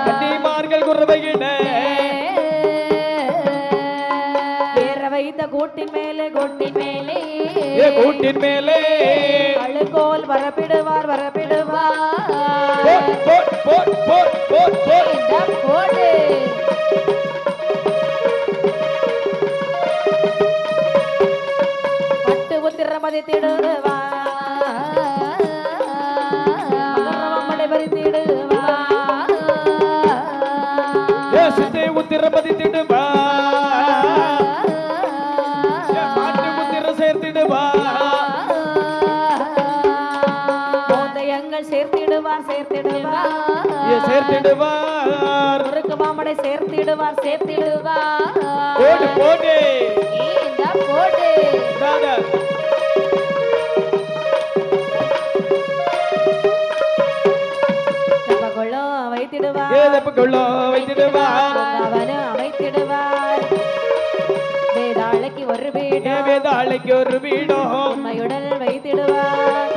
கண்ணிமார்கள் குறவையிட ஏற வைத்த கூட்டின் மேலே கூட்டின் மேலே கூட்டின் மேலே அழுகோல் வரப்பிடுவார் வரப்பிடுவார் போடு பட்டு உத்திரமதி திடுவார் உத்திரமதி திடுவா பாட்டு முத்திர சேர்த்திடுவா போதையங்கள் சேர்த்திடுவார் சேர்த்திடுவார் சேர்த்திடுவார் முறுக்கு மாமடை சேர்த்திடுவார் சேர்த்திடுவார் போடு போடு போடு வைத்திடுவார் அவனும் வைத்திடுவார் வேதாளைக்கு ஒரு வீடும் வேதாளைக்கு ஒரு வீடும் உண்மையுடல் வைத்திடுவார்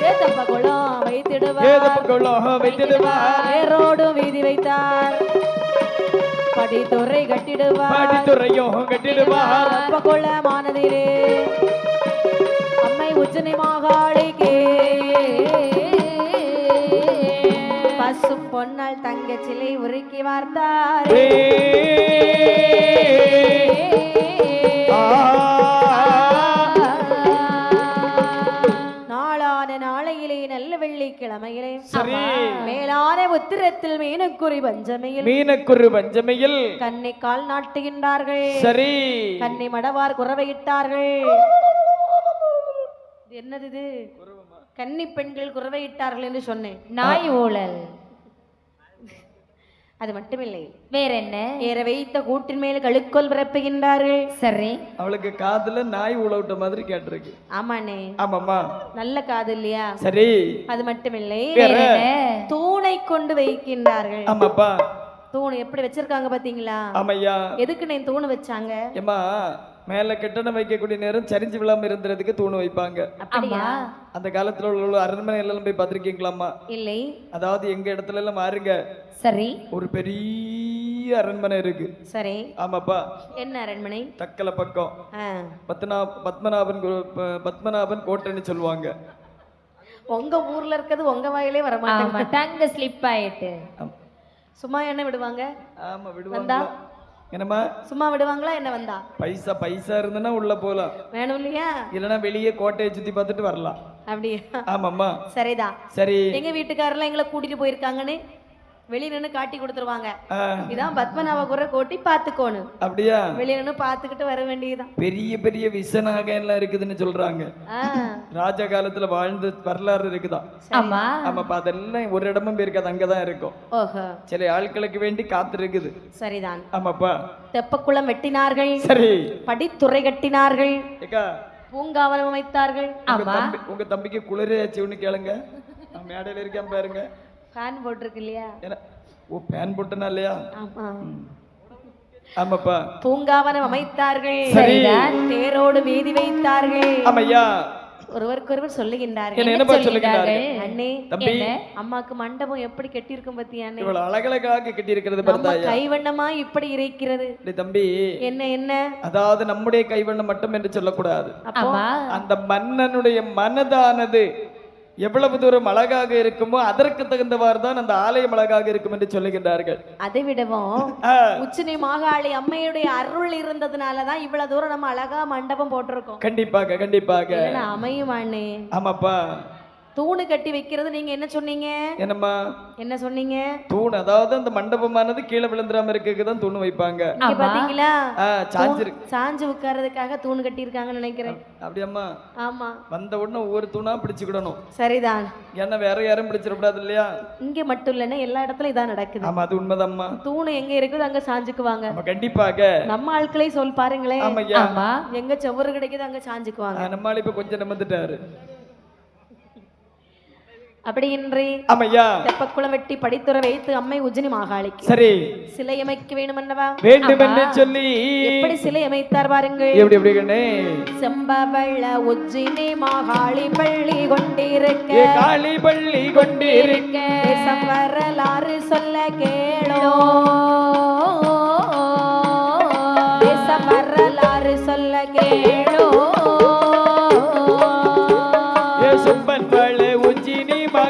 ஏதப்பகுளம் வைத்திடுவார் வேரோடும் வீதி வைத்தார் படித்துறை கட்டிடுவார் படித்துறையும் கட்டிடுவார் அப்பகுளமானதிலே அம்மை உஜ்ஜயினி மாகாளிக்கே பசும் பொன்னால் தங்க சிலை உருக்கி வார்த்தார் நாளான நாளையிலே நல்ல வெள்ளிக்கிழமையிலே மேலான உத்திரத்தில் மீனக்குறி பஞ்சமையில் கண்ணை கால் நாட்டுகின்றார்கள். சரி. கண்ணை மடவார் குறவையிட்டார்கள். என்னது இது? கன்னி பெண்கள் குறவையிட்டார்கள் என்று சொன்னேன். நாய் ஊழல். அது மட்டுமில்லை, வேற என்ன? ஏற வைத்த கூட்டின் மேல் கழுக்கோல் பிறப்புகின்றார்கள். சரி. அவளுக்கு காதுல நாய் உழவிட்ட மாதிரி கேட்டிருக்கு. ஆமாண்ணே. ஆமாம்மா. நல்ல காது இல்லையா? சரி. அது மட்டுமில்லை, தூணை கொண்டு வைக்கின்றார்கள். ஆமாப்பா. தூண் எப்படி வச்சிருக்காங்க பாத்தீங்களா? ஆமையா. எதுக்கு நீ தூண் வச்சாங்க? ஏமா மேல கட்டணம் வைக்கக்கூடிய நேரம் சரிஞ்சு விழாம இருந்ததுக்கு தூண் வைப்பாங்க. அப்படியா? அந்த காலத்துல உள்ள அரண்மனை எல்லாம் போய் பாத்திருக்கீங்களாமா? இல்லை. அதாவது எங்க இடத்துல எல்லாம் மாறுங்க. சரி. ஒரு பெரிய அரண்மனை இருக்கு. சரி. ஆமாப்பா. என்ன அரண்மனை? தக்கல பக்கம் பத்மநாபன் கோட்டைன்னு சொல்லுவாங்க. உங்க ஊர்ல இருக்கிறது உங்க வாயிலே வர மாட்டாங்க. டங்க ஸ்லிப் ஆயிட்டு சும்மா என்ன விடுவாங்க? ஆமா விடுவாங்க. என்னமா சும்மா விடுவாங்களா என்ன? வந்தா பைசா இருந்தனா உள்ள போலாம். வேணும் இல்லையா? இல்லனா வெளியே கோட்டையை சுத்தி பார்த்துட்டு வரலாம். அப்படியே? ஆமாம்மா. சரிதான். சரி. எங்க வீட்டுக்காரர்லாம் எங்களை கூட்டிட்டு போயிருக்காங்கன்னு வெளிய நின்னு காட்டி கொடுத்துருவாங்க. இதான் பத்மநாப குற கோட்டி பாத்துக்கோணும். அப்படியா? வெளிய நின்னு பாத்துக்கிட்டு வர வேண்டியதுதான். பெரிய பெரிய விசனாக எல்லாம் இருக்குதுன்னு சொல்றாங்க. ராஜ காலத்துல வாழ்ந்த வரலாறு இருக்குதான். ஆமா. ஆமாப்பா. அதெல்லாம் ஒரு இடமும் போயிருக்காது, அங்கதான் இருக்கும். ஓஹோ. சில ஆட்களுக்கு வேண்டி காத்து இருக்குது. சரிதான். ஆமாப்பா. தெப்பக்குளம் வெட்டினார்கள். சரி. படித்துறை கட்டினார்கள். பூங்காவனம் அமைத்தார்கள். உங்க தம்பிக்கு குளிராச்சுன்னு கேளுங்க. மேடையில இருக்கேன் பாருங்க. ஃபேன் போட்டிருக்கு இல்லையா? ஓ, ஃபேன் போட்டனா இல்லையா? ஆமா. ஆமாப்பா. பூங்காவனம் அமைத்தார்கள். சரிதான். தேரோடு வீதி வைத்தார்கள். ஆமையா. ஒருவருக்கொருவர் சொல்லுகின்றார்கள். என்னப்பா சொல்லுகிறார்கள்? அண்ணே, தம்பி, அம்மாக்கு மண்டபம் எப்படி கட்டியிருக்கும் பத்தியா? இவ்வளவு அழகழகாக கட்டி இருக்கிறது பார்த்தாயா? கைவண்ணமா இப்படி இருக்கிறது. தம்பி, என்ன அதாவது நம்முடைய கைவண்ணம் மட்டும் என்று சொல்லக்கூடாது. ஆமா, அந்த மன்னனுடைய மனதானது எவ்வளவு தூரம் அழகாக இருக்குமோ அதற்கு தகுந்தவாறு தான் அந்த ஆலயம் அழகாக இருக்கும் என்று சொல்லுகின்றார்கள். அதை விடவும் உச்சினி மாகாளி அம்மையுடைய அருள் இருந்ததுனாலதான் இவ்வளவு தூரம் நம்ம அழகா மண்டபம் போட்டிருக்கோம். கண்டிப்பாக கண்டிப்பாக அமையுமாண்ணே. ஆமாப்பா. தூணு கட்டி வைக்கிறது நீங்க என்ன சொன்னீங்க? என்னம்மா என்ன சொன்னீங்க? தூண், அதாவது அந்த மண்டபமானது கீழே விழுந்துடாம இருக்கக்கு தான் தூண் வைப்பாங்க. பாத்தீங்களா? சாஞ்சு உட்கார்றதுக்காக தூண் கட்டி இருக்காங்கன்னு நினைக்கிறேன். அப்படியாம்மா? ஆமா. வந்த உடனே ஒவ்வொரு தூணா பிடிச்சுக்கிடணும். சரிதான். ஏன்னா வேற யாரும் பிடிச்சிடக்கூடாது இல்லையா? இங்க மட்டும் இல்லைன்னா எல்லா இடத்துலயும் இதான் நடக்குது. ஆமா, அது உண்மைதாம்மா. தூணு எங்க இருக்குது அங்க சாஞ்சுக்குவாங்க. கண்டிப்பாக. நம்ம ஆட்களை சொல் பாருங்களேன். ஆமா, எங்க செவ்வறு கிடைக்குது அங்க சாஞ்சுக்குவாங்க. நம்ம ஆள் இப்ப கொஞ்சம் நிமிர்ந்துட்டாரு. அப்படி இன்றி தெப்பக்குளம் வெட்டி படித்துற வைத்து அம்மை உஜ்ஜினி மாகாளிக்கு சரி சிலை அமைக்க வேண்டும் என்னவா? வேண்டும் என்று சொல்லி எப்படி சிலை அமைத்தார் பாருங்கள். எப்படி எப்படி கண்ணே? செம்பவள உஜ்ஜினி மாகாளி பள்ளி கொண்டிருக்க, காளி பள்ளி கொண்டிருக்க, வரலாறு சொல்ல கேளோ, வரலாறு சொல்ல கேளோ.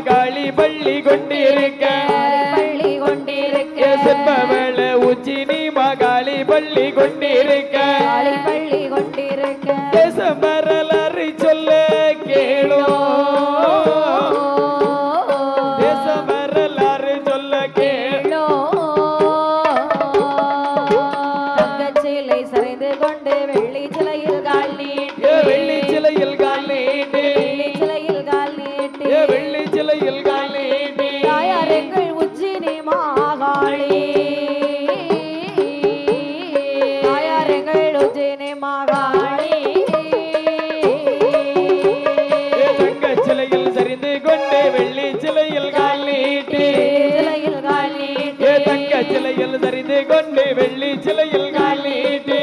காளி பள்ளி கொண்டிருக்க, பள்ளி கொண்டிருக்க, செம்பவள உச்சினி மகாளி பள்ளி கொண்டிருக்க, பள்ளி கொண்டிருக்க, வரலாறு சொல்ல கேளோ, வரலாறு சொல்ல கேளோ. தங்கச்சிலை சரிந்து கொண்டு வெள்ளி சிலையில் கால் நீட்டு, வெள்ளி சிலையில் கால் நீட்டு, வெள்ளி சிலையில் கால் நீட்டு, வெள்ளி சிலையில் கால் நீட்டு. தாயாரெங்கள் உஜ்ஜினி மாகாளி, தாயாரெங்கள் உஜ்ஜினி மாகாளி. தங்க சிலையில் சரிந்து கொண்டு வெள்ளி சிலையில் கால் நீட்டு, சிலையில் கால் நீட்டு, தங்க சிலையில் சரிந்து கொண்டு வெள்ளி சிலையில் கால் நீட்டு,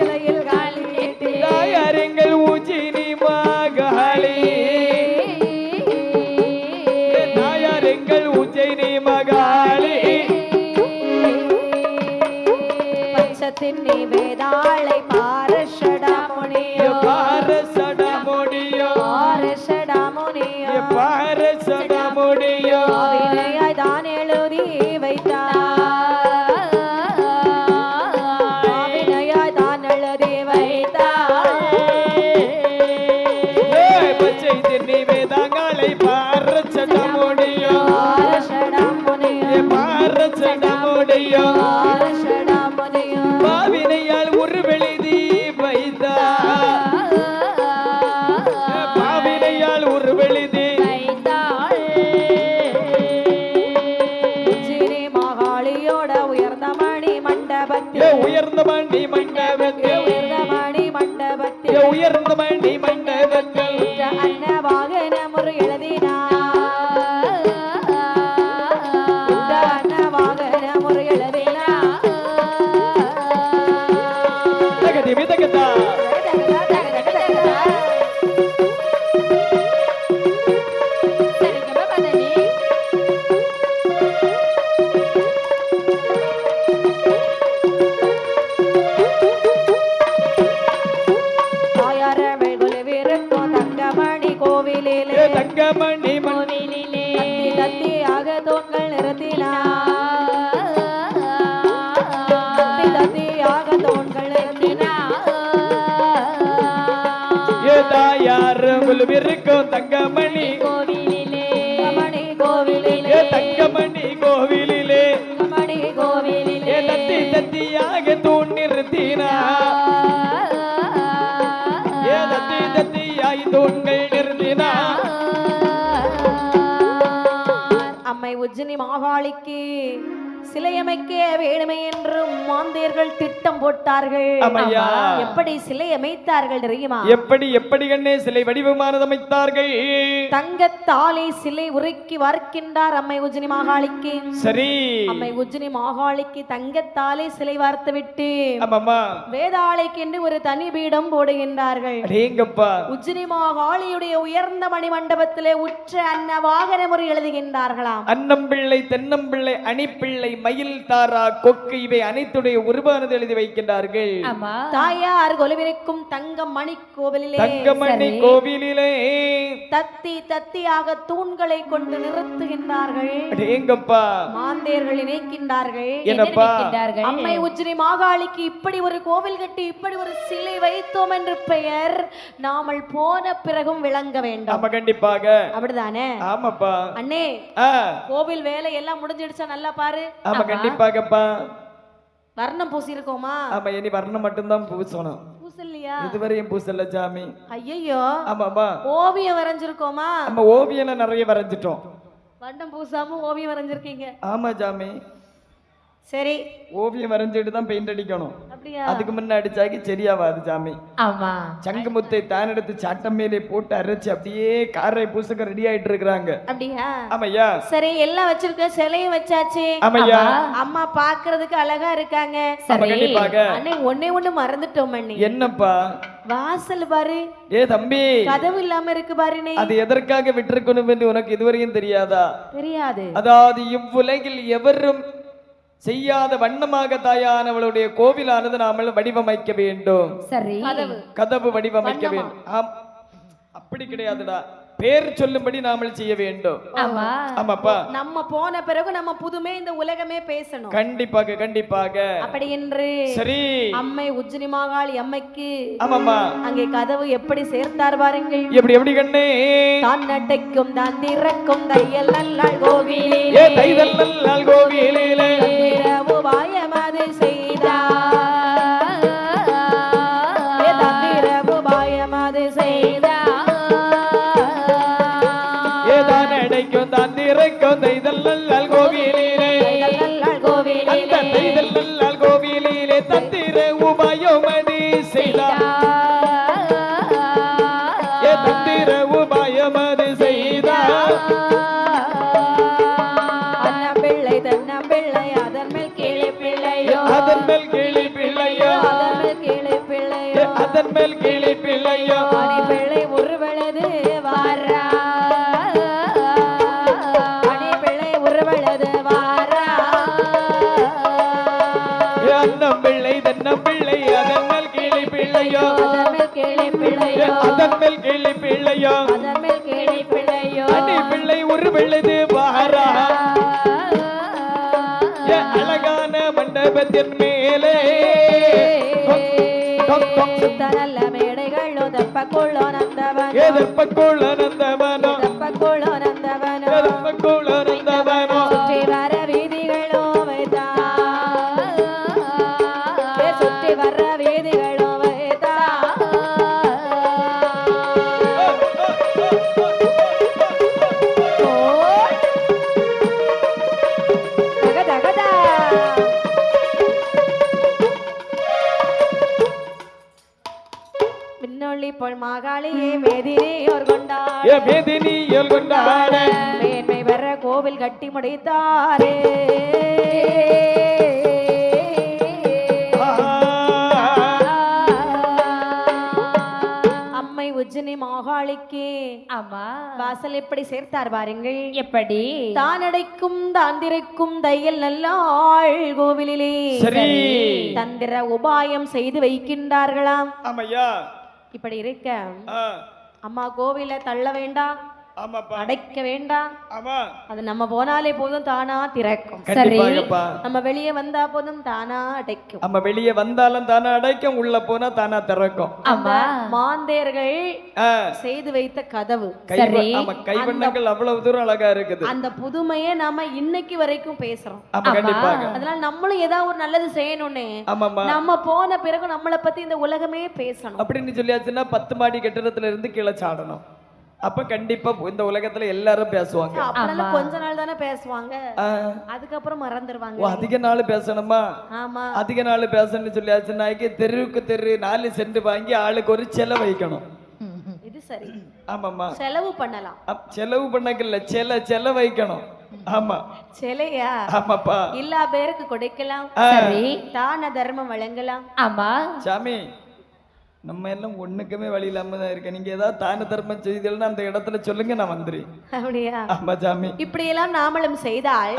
சிலையில் கால் நீட்டு. தாயாரெங்கள் உஜ்ஜினி மாகாளி, தாயாரெங்கள் உஜ்ஜினி மாகாளி. பஞ்சத்தின்னி வேதாளை பாரஷடாமுனியோ, பாரசடமுடியோ, பாரஷடாமுனியோ, பாரசடமுடியோ. வினையாய் தான் எழுதி வைத்தார், வினையாய் தான் எழுதி வைத்தார். பச்சை தின்னி வேதாங்களை பாரசடமுடியோ, பாரஷடாமுனியோ, பாரசடமுடியோ. பாரஷடாமுனியோ, பாவினையால் ஒரு வெளிதி வைத்தார், பாவினையால் ஒரு வெளிதி வைத்தாள். உஜ்ஜினி மாகாளியோட உயர்ந்த மணி மண்டபத்தில், உயர்ந்த மண்டி மண்டபத்தில், உயர்ந்த மணி மண்டபத்தில், உயர்ந்த மண்டி மண்டபத்தில் அன்ன வாகனம் ஒரு எழுதினார், அன்ன வாகனம் ஒரு எழுதினார். தகதி மிதகதா தாயாரவள் குழுவிருக்கும் தங்கமணி கோவிலிலே, தங்கமணி கோவிலிலே தத்தி தத்தியாக தூண்கள் நிறுத்தினார், தத்தி தத்தியாக தூண்கள் நிறுத்தினார். தாயாரும் இருக்கும் தங்கமணி கோவிலிலே, மணி கோவிலிலே, தங்கமணி கோவிலிலே, மணி கோவிலிலே தத்தி தத்தியாக தூண் நிறுத்தினா, தத்தி தத்தியாய் தூண்கள் நிறுத்தினா. அம்மை உஜ்ஜினி மாகாளிக்கு சிலையமைக்க வேணுமே என்று மாந்தேர்கள் திட்டம் போட்டார்கள். ஆமையா. எப்படி சிலை அமைத்தார்கள் தெரியுமா? எப்படி எப்படி கண்ணே சிலை வடிவமானது அமைத்தார்கள்? தங்கத்தாலே சிலை உருக்கி வார்க்கின்றார் அம்மை உஜ்ஜினி மாகாளிக்கு. சரி. அம்மை உஜ்ஜினி மாகாளிக்கு தங்கத்தாலே சிலை வார்த்து விட்டு ஆமாமா வேதாளைக்கு என்று ஒரு தனி பீடம் போடுகின்றார்கள். அடேங்கப்பா. உஜ்ஜினி மாகாளியுடைய உயர்ந்த மணி மண்டபத்திலே உற்ற அன்ன வாகன முறை எழுதுகின்றார்களாம். அன்னம்பிள்ளை, தென்னம்பிள்ளை, அணிப்பிள்ளை, மயில், தாரா, கொக்கு இவை அனைத்துடைய உருவானது எழுதி வைக்கின்றார்கள். தாயார் கொலுவிருக்கும் தங்க மணி கோவிலிலே, தங்கமணி கோவிலிலே தத்தி தத்தியாக தூண்களை கொண்டு நிறுத்துகின்றார்கள். அடேங்கப்பா. மாந்தேர்கள் இணைக்கின்றார்கள். என்னப்பா? அம்மை உஜ்ஜினி மாகாளிக்கு இப்படி ஒரு கோவில் கட்டி இப்படி ஒரு சிலை வைத்தோம் என்று பெயர் நாமல் போன பிறகும் விளங்க வேண்டும். ஆமா கண்டிப்பாக. அப்படிதானே? ஆமாப்பா. அண்ணே, கோவில் வேலை எல்லாம் முடிஞ்சிடுச்சா? நல்லா பாரு. ஆமா கண்டிப்பாகப்பா. வர்ணம் பூசி இருக்கோமா? ஆமா, இனி வர்ணம் மட்டும்தான் பூசணும். பூசலையா? இதுவரையும் பூசல சாமி. ஐயோ. ஆமாமா. ஓவியம் வரைஞ்சிருக்கோமா? நம்ம ஓவியம் நிறைய வரைஞ்சிட்டோம். வர்ணம் பூசாம ஓவியம் வரைஞ்சிருக்கீங்க. ஆமா சாமி. சரி, ஓவியம் வரைஞ்சிட்டு தான் பெயிண்ட் அடிக்கணும். அப்படியா? அதுக்கு முன்ன அடிச்சாக்கி சரியாவாது சாமி. ஆமா. சங்கு முத்தை தான் எடுத்து சாட்டம் மேலே போட்டு அரைச்சு அப்படியே காரை பூசக்க ரெடி ஆயிட்டு இருக்காங்க. அப்படியா? ஆமையா. சரி, எல்லாம் வச்சிருக்க, சிலையும் வச்சாச்சு. ஆமையா. அம்மா பாக்குறதுக்கு அழகா இருக்காங்க. அண்ணே, ஒன்னே ஒண்ணு மறந்துட்டோம் அண்ணே. என்னப்பா? வாசல் பாரு. ஏ தம்பி, கதவு இல்லாம இருக்கு பாருனே. அது எதற்காக விட்டிருக்கணும் என்று உனக்கு இதுவரையும் தெரியாதா? தெரியாது. அதாவது இவ்வுலகில் எவரும் செய்யாத வண்ணமாக தாயானவளுடைய கோவிலானது நாமல் வடிவமைக்க வேண்டும். சரி. கதவு வடிவமைக்க வேண்டும். அப்படி கிடையாதுடா, பேர் சொல்லும்படி நாமல் செய்ய வேண்டும். ஆமாப்பா. நம்ம போன பிறகு நம்ம புதுமே இந்த உலகமே பேசணும். கண்டிப்பாக கண்டிப்பாக. அப்படி என்று சரி அம்மை உஜ்ஜினி மாகாளி அம்மைக்கு ஆமாமா அங்கே கதவு எப்படி சேர்த்தார் பாருங்கள். எப்படி எப்படி கண்ணே? தான் நட்டைக்கும் தான் திறக்கும் தையல் நல்லாள் கோவிலே, தையல் நல்லாள் கோவிலே உபாயமாது செய்தார், உபாயமாது செய்தார், திறக்கும் தைதல் நல்லாள் கோவிலிலே, அந்த தைதல் நல்லாள் கோவிலிலே தந்திர உபாயமடி செய்தார், தந்திர உபாயமடி செய்தார். அன்னம்பிள்ளை தன்னம்பிள்ளை அதன் மேல் கிளி பிள்ளையோ, அதன் மேல் கிளி பிள்ளையோ, அதன் மேல் கிளி பிள்ளையோ, அதன் மேல் கிளி பிள்ளையோ, பிள்ளை உருவெழுது வாரா, அன்னம்பிள்ளை தன்னம்பிள்ளை அதன் மேல் கிளி பிள்ளையோ, அதன் மேல் கிளி பிள்ளையோ, அதன் மேல் கிளி பிள்ளையோ, அதன் மேல் கிளி பிள்ளையோ, அணி பிள்ளை உருவெழுது வாரா, அழகான மண்டபத்தின் மேலே நல்ல மேடைகள் தப்பக்குள்ளோ நந்தவனோ, எதப்பக்குள்ள நந்தவனோ, தப்பக்குள்ளோ நந்தவனோ, எதப்பக்குள்ள நந்தவனோ, சுற்றி வர வீதிகளோ வைத்தா, சுற்றி வர வீதிகளோ வைத்தா, விண்ணொளி போல் மாகாளியே மேதினியோர் கொண்டாட, மேதினியோர் கொண்டாட, மேன்மை பெற கோவில் கட்டி முடித்தாரே, அம்மை உஜ்ஜினி மாகாளிக்கு ஆமா வாசல் எப்படி சேர்த்தார் பாருங்கள். எப்படி? தான் அடைக்கும் தாந்திரைக்கும் தையல் நல்லாள் கோவிலிலே சரி தந்திர உபாயம் செய்து வைக்கின்றார்களாம். ஆமையா. இப்படி இருக்க அம்மா கோவில தள்ள வேண்டாம், அடைக்க வேண்டாம், அது நம்ம போனாலே போதும் தானா திறக்கும். சரி, நம்ம வெளியே வந்தா போதும் தானா அடைக்கும். நம்ம வெளியே வந்தாலும் தானா அடைக்கும், உள்ள போனா தானா திறக்கும். ஆமா, மாந்தேர்கள் செய்து வைத்த கதவு. சரி, கைவண்ணங்கள் அவ்வளவு தூரம் அழகா இருக்குது. அந்த புதுமையை நாம இன்னைக்கு வரைக்கும் பேசுறோம். அதனால நம்மளும் ஏதாவது ஒரு நல்லது செய்யணும்னு நம்ம போன பிறகு நம்மளை பத்தி இந்த உலகமே பேசணும் அப்படின்னு சொல்லியாச்சுன்னா 10 மாடி கட்டிடத்துல இருந்து கீழே சாடணும். அப்ப கண்டிப்பா இந்த உலகத்துல எல்லாரும் பேசுவாங்க. அப்பனால கொஞ்ச நாள் தானே பேசுவாங்க, அதுக்கப்புறம் மறந்துடுவாங்க. அதிக நாள் பேசணுமா? ஆமா, அதிக நாள் பேசணும்னு சொல்லியாச்சுன்னாக்கி தெருவுக்கு தெரு 4 சென்ட் வாங்கி ஆளுக்கு ஒரு செலவு வைக்கணும். இது சரி. ஆமாமா, செலவு பண்ணலாம். செலவு பண்ணக்கல, செலவு வைக்கணும். ஆமா, செலையா? ஆமாப்பா, எல்லா பேருக்கு கொடுக்கலாம், சரி, தான தர்மம் வழங்கலாம். ஆமா சாமி, நம்ம எல்லாம் ஒண்ணுக்குமே வழி இல்லாம தான் இருக்க. நீங்க ஏதாவது தான தர்மம் செய்தீங்கன்னா அந்த இடத்துல சொல்லுங்க, நான் வந்துடுறேன். அப்படியா? ஆமா சாமி, இப்படி எல்லாம் நாமளும் செய்தால்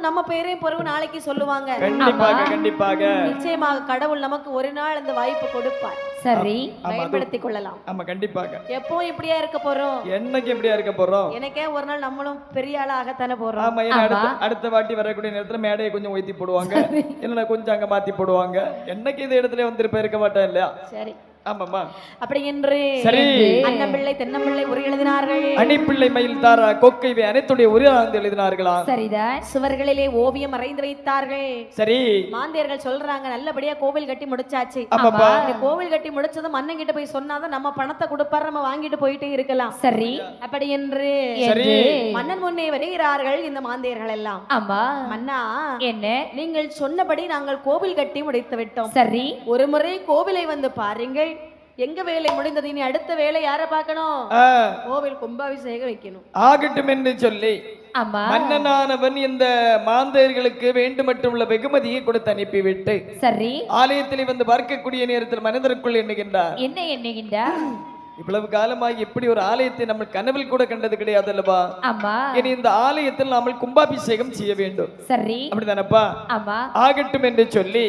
நம்ம பேரையும் பொறுவு நாளைக்கு சொல்லுவாங்க. கண்டிப்பாக கண்டிப்பாக நிச்சயமாக கடவுள் நமக்கு ஒரு நாள் அந்த வாய்ப்பு கொடுப்பார். சரி, பயன்படுத்திக் கொள்ளலாம். ஆமா கண்டிப்பாக. எப்பவும் இப்படியா இருக்க போறோம்? என்னைக்கு எப்படியா இருக்க போறோம்? எனக்கே ஒரு நாள் நம்மளும் பெரிய ஆளாகத்தானே போறோம். ஆமா, ஏன்னா அடுத்த வாட்டி வரக்கூடிய நேரத்துல மேடையை கொஞ்சம் உயர்த்தி போடுவாங்க, இல்லைன்னா கொஞ்சம் அங்க மாத்தி போடுவாங்க. என்னைக்கு இந்த இடத்துல வந்துட்டு இருக்க மாட்டேன் இல்லையா? சரி, ஆமாமா. அப்படி என்று சரி, அன்னம்பிள்ளை தென்னம்பிள்ளை உரை எழுதினார்கள். அணிப்பிள்ளை மயில் தாரா கொக்கை இவை அனைத்துடைய உரை எழுதினார்களா? சரிதான். சுவர்களிலே ஓவியம் வரைந்து வைத்தார்கள். சரி, மாந்தியர்கள் சொல்றாங்க நல்லபடியா கோவில் கட்டி முடிச்சாச்சு. ஆமாப்பா. இந்த கோவில் கட்டி முடிச்சதும் மன்னன் கிட்ட போய் சொன்னாதான் நம்ம பணத்தை கொடுப்பாரு, நம்ம வாங்கிட்டு போயிட்டே இருக்கலாம். சரி, அப்படி என்று சரி, மன்னன் முன்னே வருகிறார்கள் இந்த மாந்தியர்கள் எல்லாம். ஆமா, மன்னா, என்ன? நீங்கள் சொன்னபடி நாங்கள் கோவில் கட்டி முடித்து விட்டோம். சரி, ஒரு முறை கோவிலை வந்து பாருங்கள். எங்க வேலை முடிந்தது, இனி அடுத்த வேலை யார பார்க்கணும்? கோவில் கும்பாபிஷேகம் வைக்கணும். ஆகட்டும் என்று சொல்லி மன்னனானவன் இந்த மாந்தர்களுக்கு வேண்டுமட்டுள்ள வெகுமதியை கொடுத்து அனுப்பிவிட்டு சரி, ஆலயத்தில் வந்து பார்க்கக்கூடிய நேரத்தில் மனிதருக்குள் எண்ணுகின்றார். என்ன எண்ணுகின்றார்? இவ்வளவு காலமாக இப்படி ஒரு ஆலயத்தை நம்ம கனவில் கூட கண்டது கிடையாது அல்லவா? ஆமா, இனி இந்த ஆலயத்தில் நாம கும்பாபிஷேகம் செய்ய வேண்டும். சரி, அப்படிதானப்பா? ஆமா, ஆகட்டும் என்று சொல்லி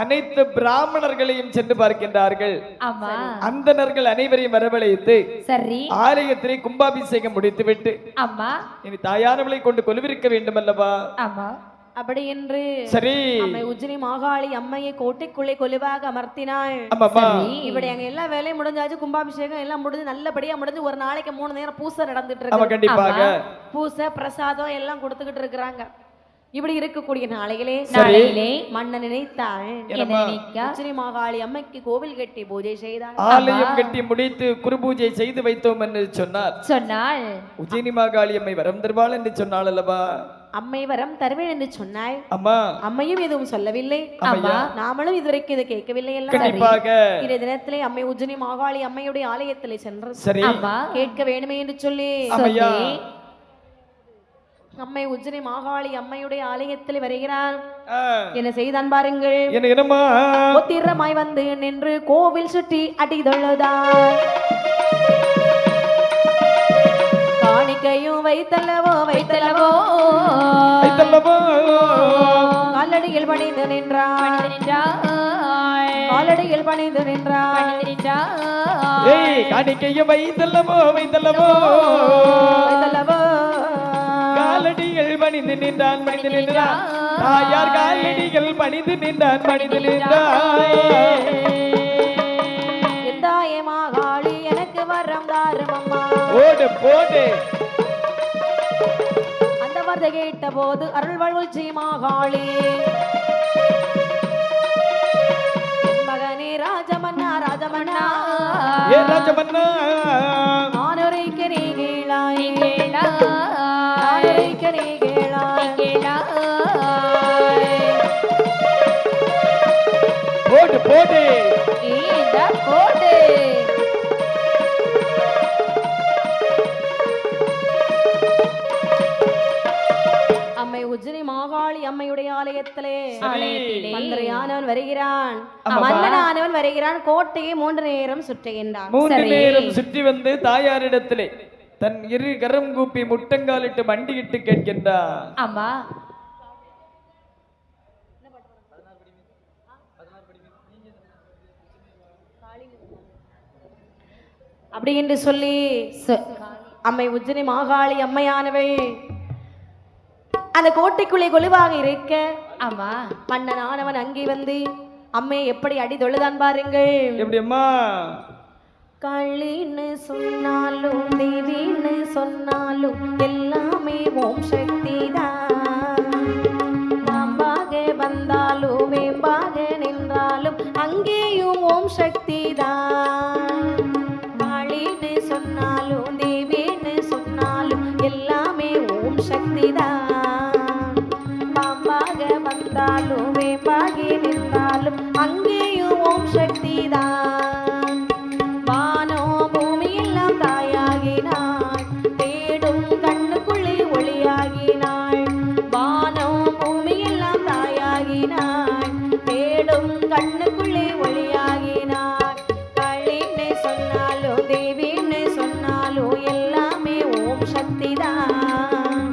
அனைத்து பிராமணர்களையும் சென்று பார்க்கின்றார்கள். ஆமா, அந்தணர்கள் அனைவரையும் வரவழைத்து சரி, ஆலயத்திலே கும்பாபிஷேகம் முடித்துவிட்டு ஆமா, இனி தாயானவளை கொண்டு கொலுவிருக்க வேண்டும் அல்லவா? ஆமா, அப்படி என்று சரி, அம்மை உஜ்ஜினி மாகாளி அம்மையை கோட்டைக்குள்ளே கொலுவாக அமர்த்தினாள். இப்படி அங்க எல்லா வேலையும் முடிஞ்சாச்சு, கும்பாபிஷேகம் எல்லாம் முடிஞ்சு நல்லபடியா முடிஞ்சு. ஒரு நாளைக்கு 3 நேரம் பூசை நடந்துட்டு இருக்கு. கண்டிப்பாக பூசை பிரசாதம் எல்லாம் கொடுத்துக்கிட்டு இருக்கிறாங்க. இப்படி இருக்கக்கூடிய நாளையிலே மன்னன் நினைத்தாள், உஜ்ஜினி மாகாளி அம்மைக்கு கோவில் கட்டி பூஜை செய்தாள். ஆலயம் கட்டி முடித்து குரு பூஜை செய்து வைத்தோம் என்று சொன்னாள். உஜ்ஜினி மாகாளி அம்மை வரம் தருவாள் என்று சொன்னாள் அல்லவா? அம்மை வரம் தருவேன் என்று சொன்னாள். அம்மா, அம்மையும் எதுவும் சொல்லவில்லை, நாமளும் இதுவரைக்கும் இதை கேட்கவில்லை. இந்த தினத்திலே அம்மை உஜ்ஜினி மாகாளி அம்மையுடைய ஆலயத்திலே சென்று கேட்க வேண்டுமே என்று சொல்லி அம்மை உஜ்ஜினி மாகாளி அம்மையுடைய ஆலயத்தில் வருகிறார். என்ன செய்தான் பாருங்கள். ஒத்திரமாய் வந்து நின்று கோவில் சுற்றி அடிதொழுதார். காணிக்கையும் வைத்தல்லவோ வைத்தல்லவோ காலடியில் பணிந்து நின்றார். காலடியில் பணிந்து நின்றார். காணிக்கையும் வைத்தல்லவோ வைத்தல்லவோ வைத்தல்லவோ காலடிகள் பணிந்து நின்றான் பணிந்து நின்றான். தாயார் காலடிகள் பணிந்து நின்றான் பணிந்து நின்றான். எந்தாயே மாகாளி எனக்கு வரம் தாரும் அம்மா. போடு போடு. அந்த வார்த்தை கேட்ட போது அருள்வாழ் உஜ்ஜினி மாகாளி, மகனே ராஜமன்னா ராஜமன்னா ஏ ராஜமன்னா நானுரைக்க நீ கேளாய் நானுரைக்க நீ கேளாய் போடு போடு போடு. அம்மை உஜ்ஜினி மாகாளி அம்மையுடைய ஆலயத்திலே மந்திரியானவன் வருகிறான், மன்னனானவன் வருகிறான். கோட்டையை 3 நேரம் சுற்றுகின்றான். 3 நேரம் சுற்றி வந்து தாயாரிடத்திலே தன் 2 கரம் கூப்பி முட்டங்காலிட்டு மண்டியிட்டு கேட்கின்றான். ஆமா, அப்படி என்று சொல்லி அம்மை உஜ்ஜினி மாகாளி அம்மையானவள் அந்த கோட்டைக்குள்ளே கொலுவாக இருக்க, ஆமா, மன்னனானவன் அங்கே வந்து அம்மையை எப்படி அடி தொழுதான் பாருங்கள். எப்படி அம்மா? கள்ளின்னு சொன்னாலும் தேவின்னு சொன்னாலும் எல்லாமே ஓம் சக்தி தான். பாம்பாக வந்தாலும் வேம்பாக நின்றாலும் அங்கேயும் ஓம் சக்தி தான். சொன்னாலும் தேவின்னு சொன்னாலும் எல்லாமே ஓம் சக்தி தான். பாம்பாக வந்தாலும் வேம்பாகி நின்றாலும் அங்கேயும் ஓம் சக்தி தான். வானோ பூமி எல்லாம் தாயாகினாள், தேடும் கண்ணுக்குள்ளே ஒளியாகினாள். வானோ பூமி எல்லாம் தாயாகினாள், தேடும் கண்ணுக்குள்ளே ஒளியாகினாள். களின்னு சொன்னாலும் தேவின்னு சொன்னாலும் எல்லாமே ஓம் சக்தி தான்.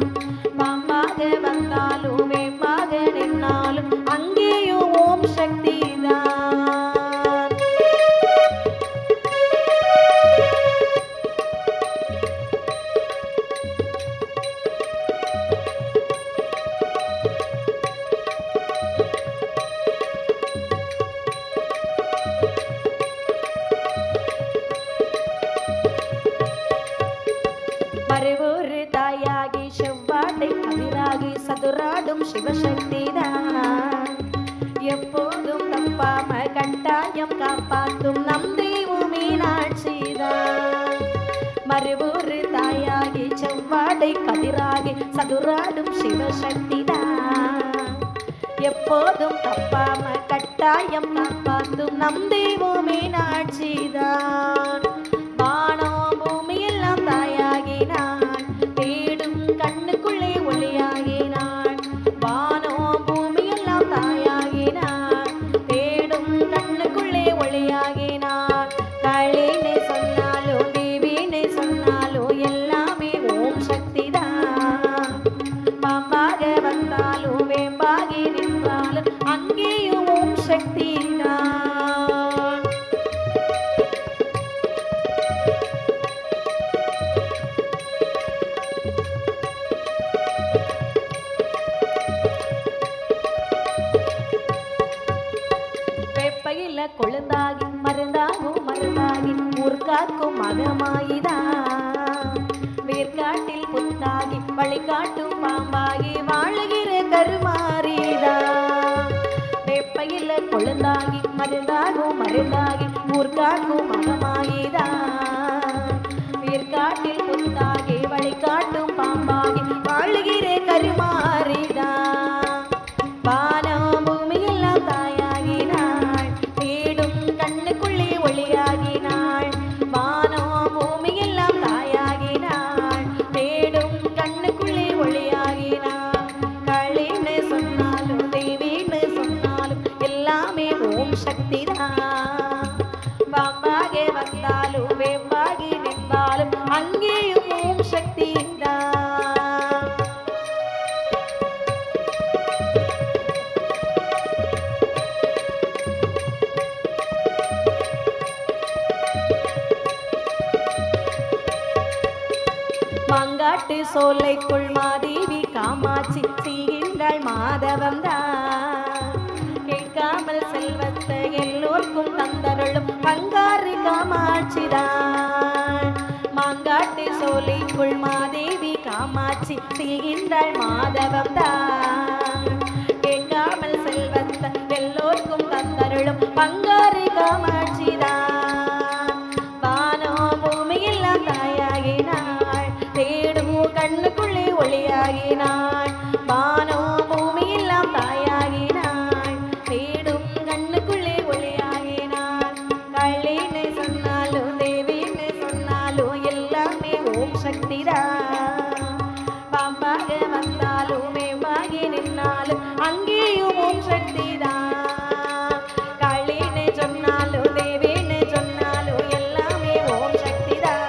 பாம்பாக வந்தாலும் வேம்பாக நின்னாலும் அங்கேயும் ஓம் சக்தி தான். மறுவொரு தாயாகி செவ்வாட்டை கதிராகி சதுராடும் சிவசக்தி தான். எப்போதும் தப்பாம கட்டாயம் காப்பாற்றும் நம் தெய்வம் மீனாட்சி தான். மறுவொரு தாயாகி செவ்வாடை கதிராகி சதுராடும் சிவசக்தி தான். எப்போதும் தப்பாம கட்டாயம் காப்பாற்றும் நம் தெய்வம் மீனாட்சி தான். வானோ பூமி எல்லாம் தாயாகினாள், தேடும் கண்ணுக்குள்ளே ஒளியாகினாள். வானோ பூமி எல்லாம் தாயாகினாள், தேடும் கண்ணுக்குள்ளே ஒளியாகினாள். களின்னு சொன்னாலும் தேவின்னு சொன்னாலும் எல்லாமே ஓம் சக்தி தான். பாம்பாக வந்தாலும் வேம்பாகி நின்றாலும் அங்கேயும் ஓம் சக்தி தான். வேப்பையில கொழுந்தாகி மருந்தாகும் மருந்தாகி ஊர்காக்கும் மகமாயிதான். வேர்காட்டில் புத்தாகி வழிகாட்டும் பாம்பாகி வாழுகிற கருமாறிதான். வேப்பையில கொழுந்தாகி மருந்தாகும் மருந்தாகி ஊர்காக்கும் மகமாயிதான். வேர்காட்டில் புத்தாகி வழிகாட்டும் பாம்பாகி வாழுகிற கருமாறிதான். வானோ பூமி எல்லாம் தாயாகினாள், தேடும் கண்ணுக்குள்ளே ஒளியாகினாள். வானோ பூமி எல்லாம் தாயாகினாள், தேடும் கண்ணுக்குள்ளே ஒளியாகினாள். களின்னு சொன்னாலும் தேவின்னு சொன்னாலும் எல்லாமே ஓம் சக்தி தான். பாம்பாக வந்தாலும் வேம்பாகி நின்றாலும் அங்கேயும் ஓம் சக்தி தான். மாங்காட்டு சோலைக்குள் மாதேவி காமாட்சி செய்கின்றாள் மாதவம் தான். கேட்காமல் செல்வத்தை எல்லோருக்கும் தந்தருளும் பங்காறு காமாட்சி தான். மாங்காட்டு சோலைக்குள் மாதேவி காமாட்சி செய்கின்றாள் மாதவம் தான். கேட்காமல் செல்வத்தை எல்லோருக்கும் தந்தருளும் பங்காறு காமாட்சி தான். வானோ பூமி எல்லாம் தாயாகினாள், தேடும் கண்ணுக்குள்ளே ஒளியாகினாள். வானோ பூமி எல்லாம் தாயாகினாள், தேடும் கண்ணுக்குள்ளே ஒளியாகினாள். களின்னு சொன்னாலும் தேவின்னு சொன்னாலும் எல்லாமே ஓம் சக்தி தான். பாம்பாக வந்தாலும் வேம்பாகி நின்னாலும் அங்கேயும் ஓம் சக்தி தான். களின்னு சொன்னாலும் தேவின்னு சொன்னாலும் எல்லாமே ஓம் சக்தி தான்.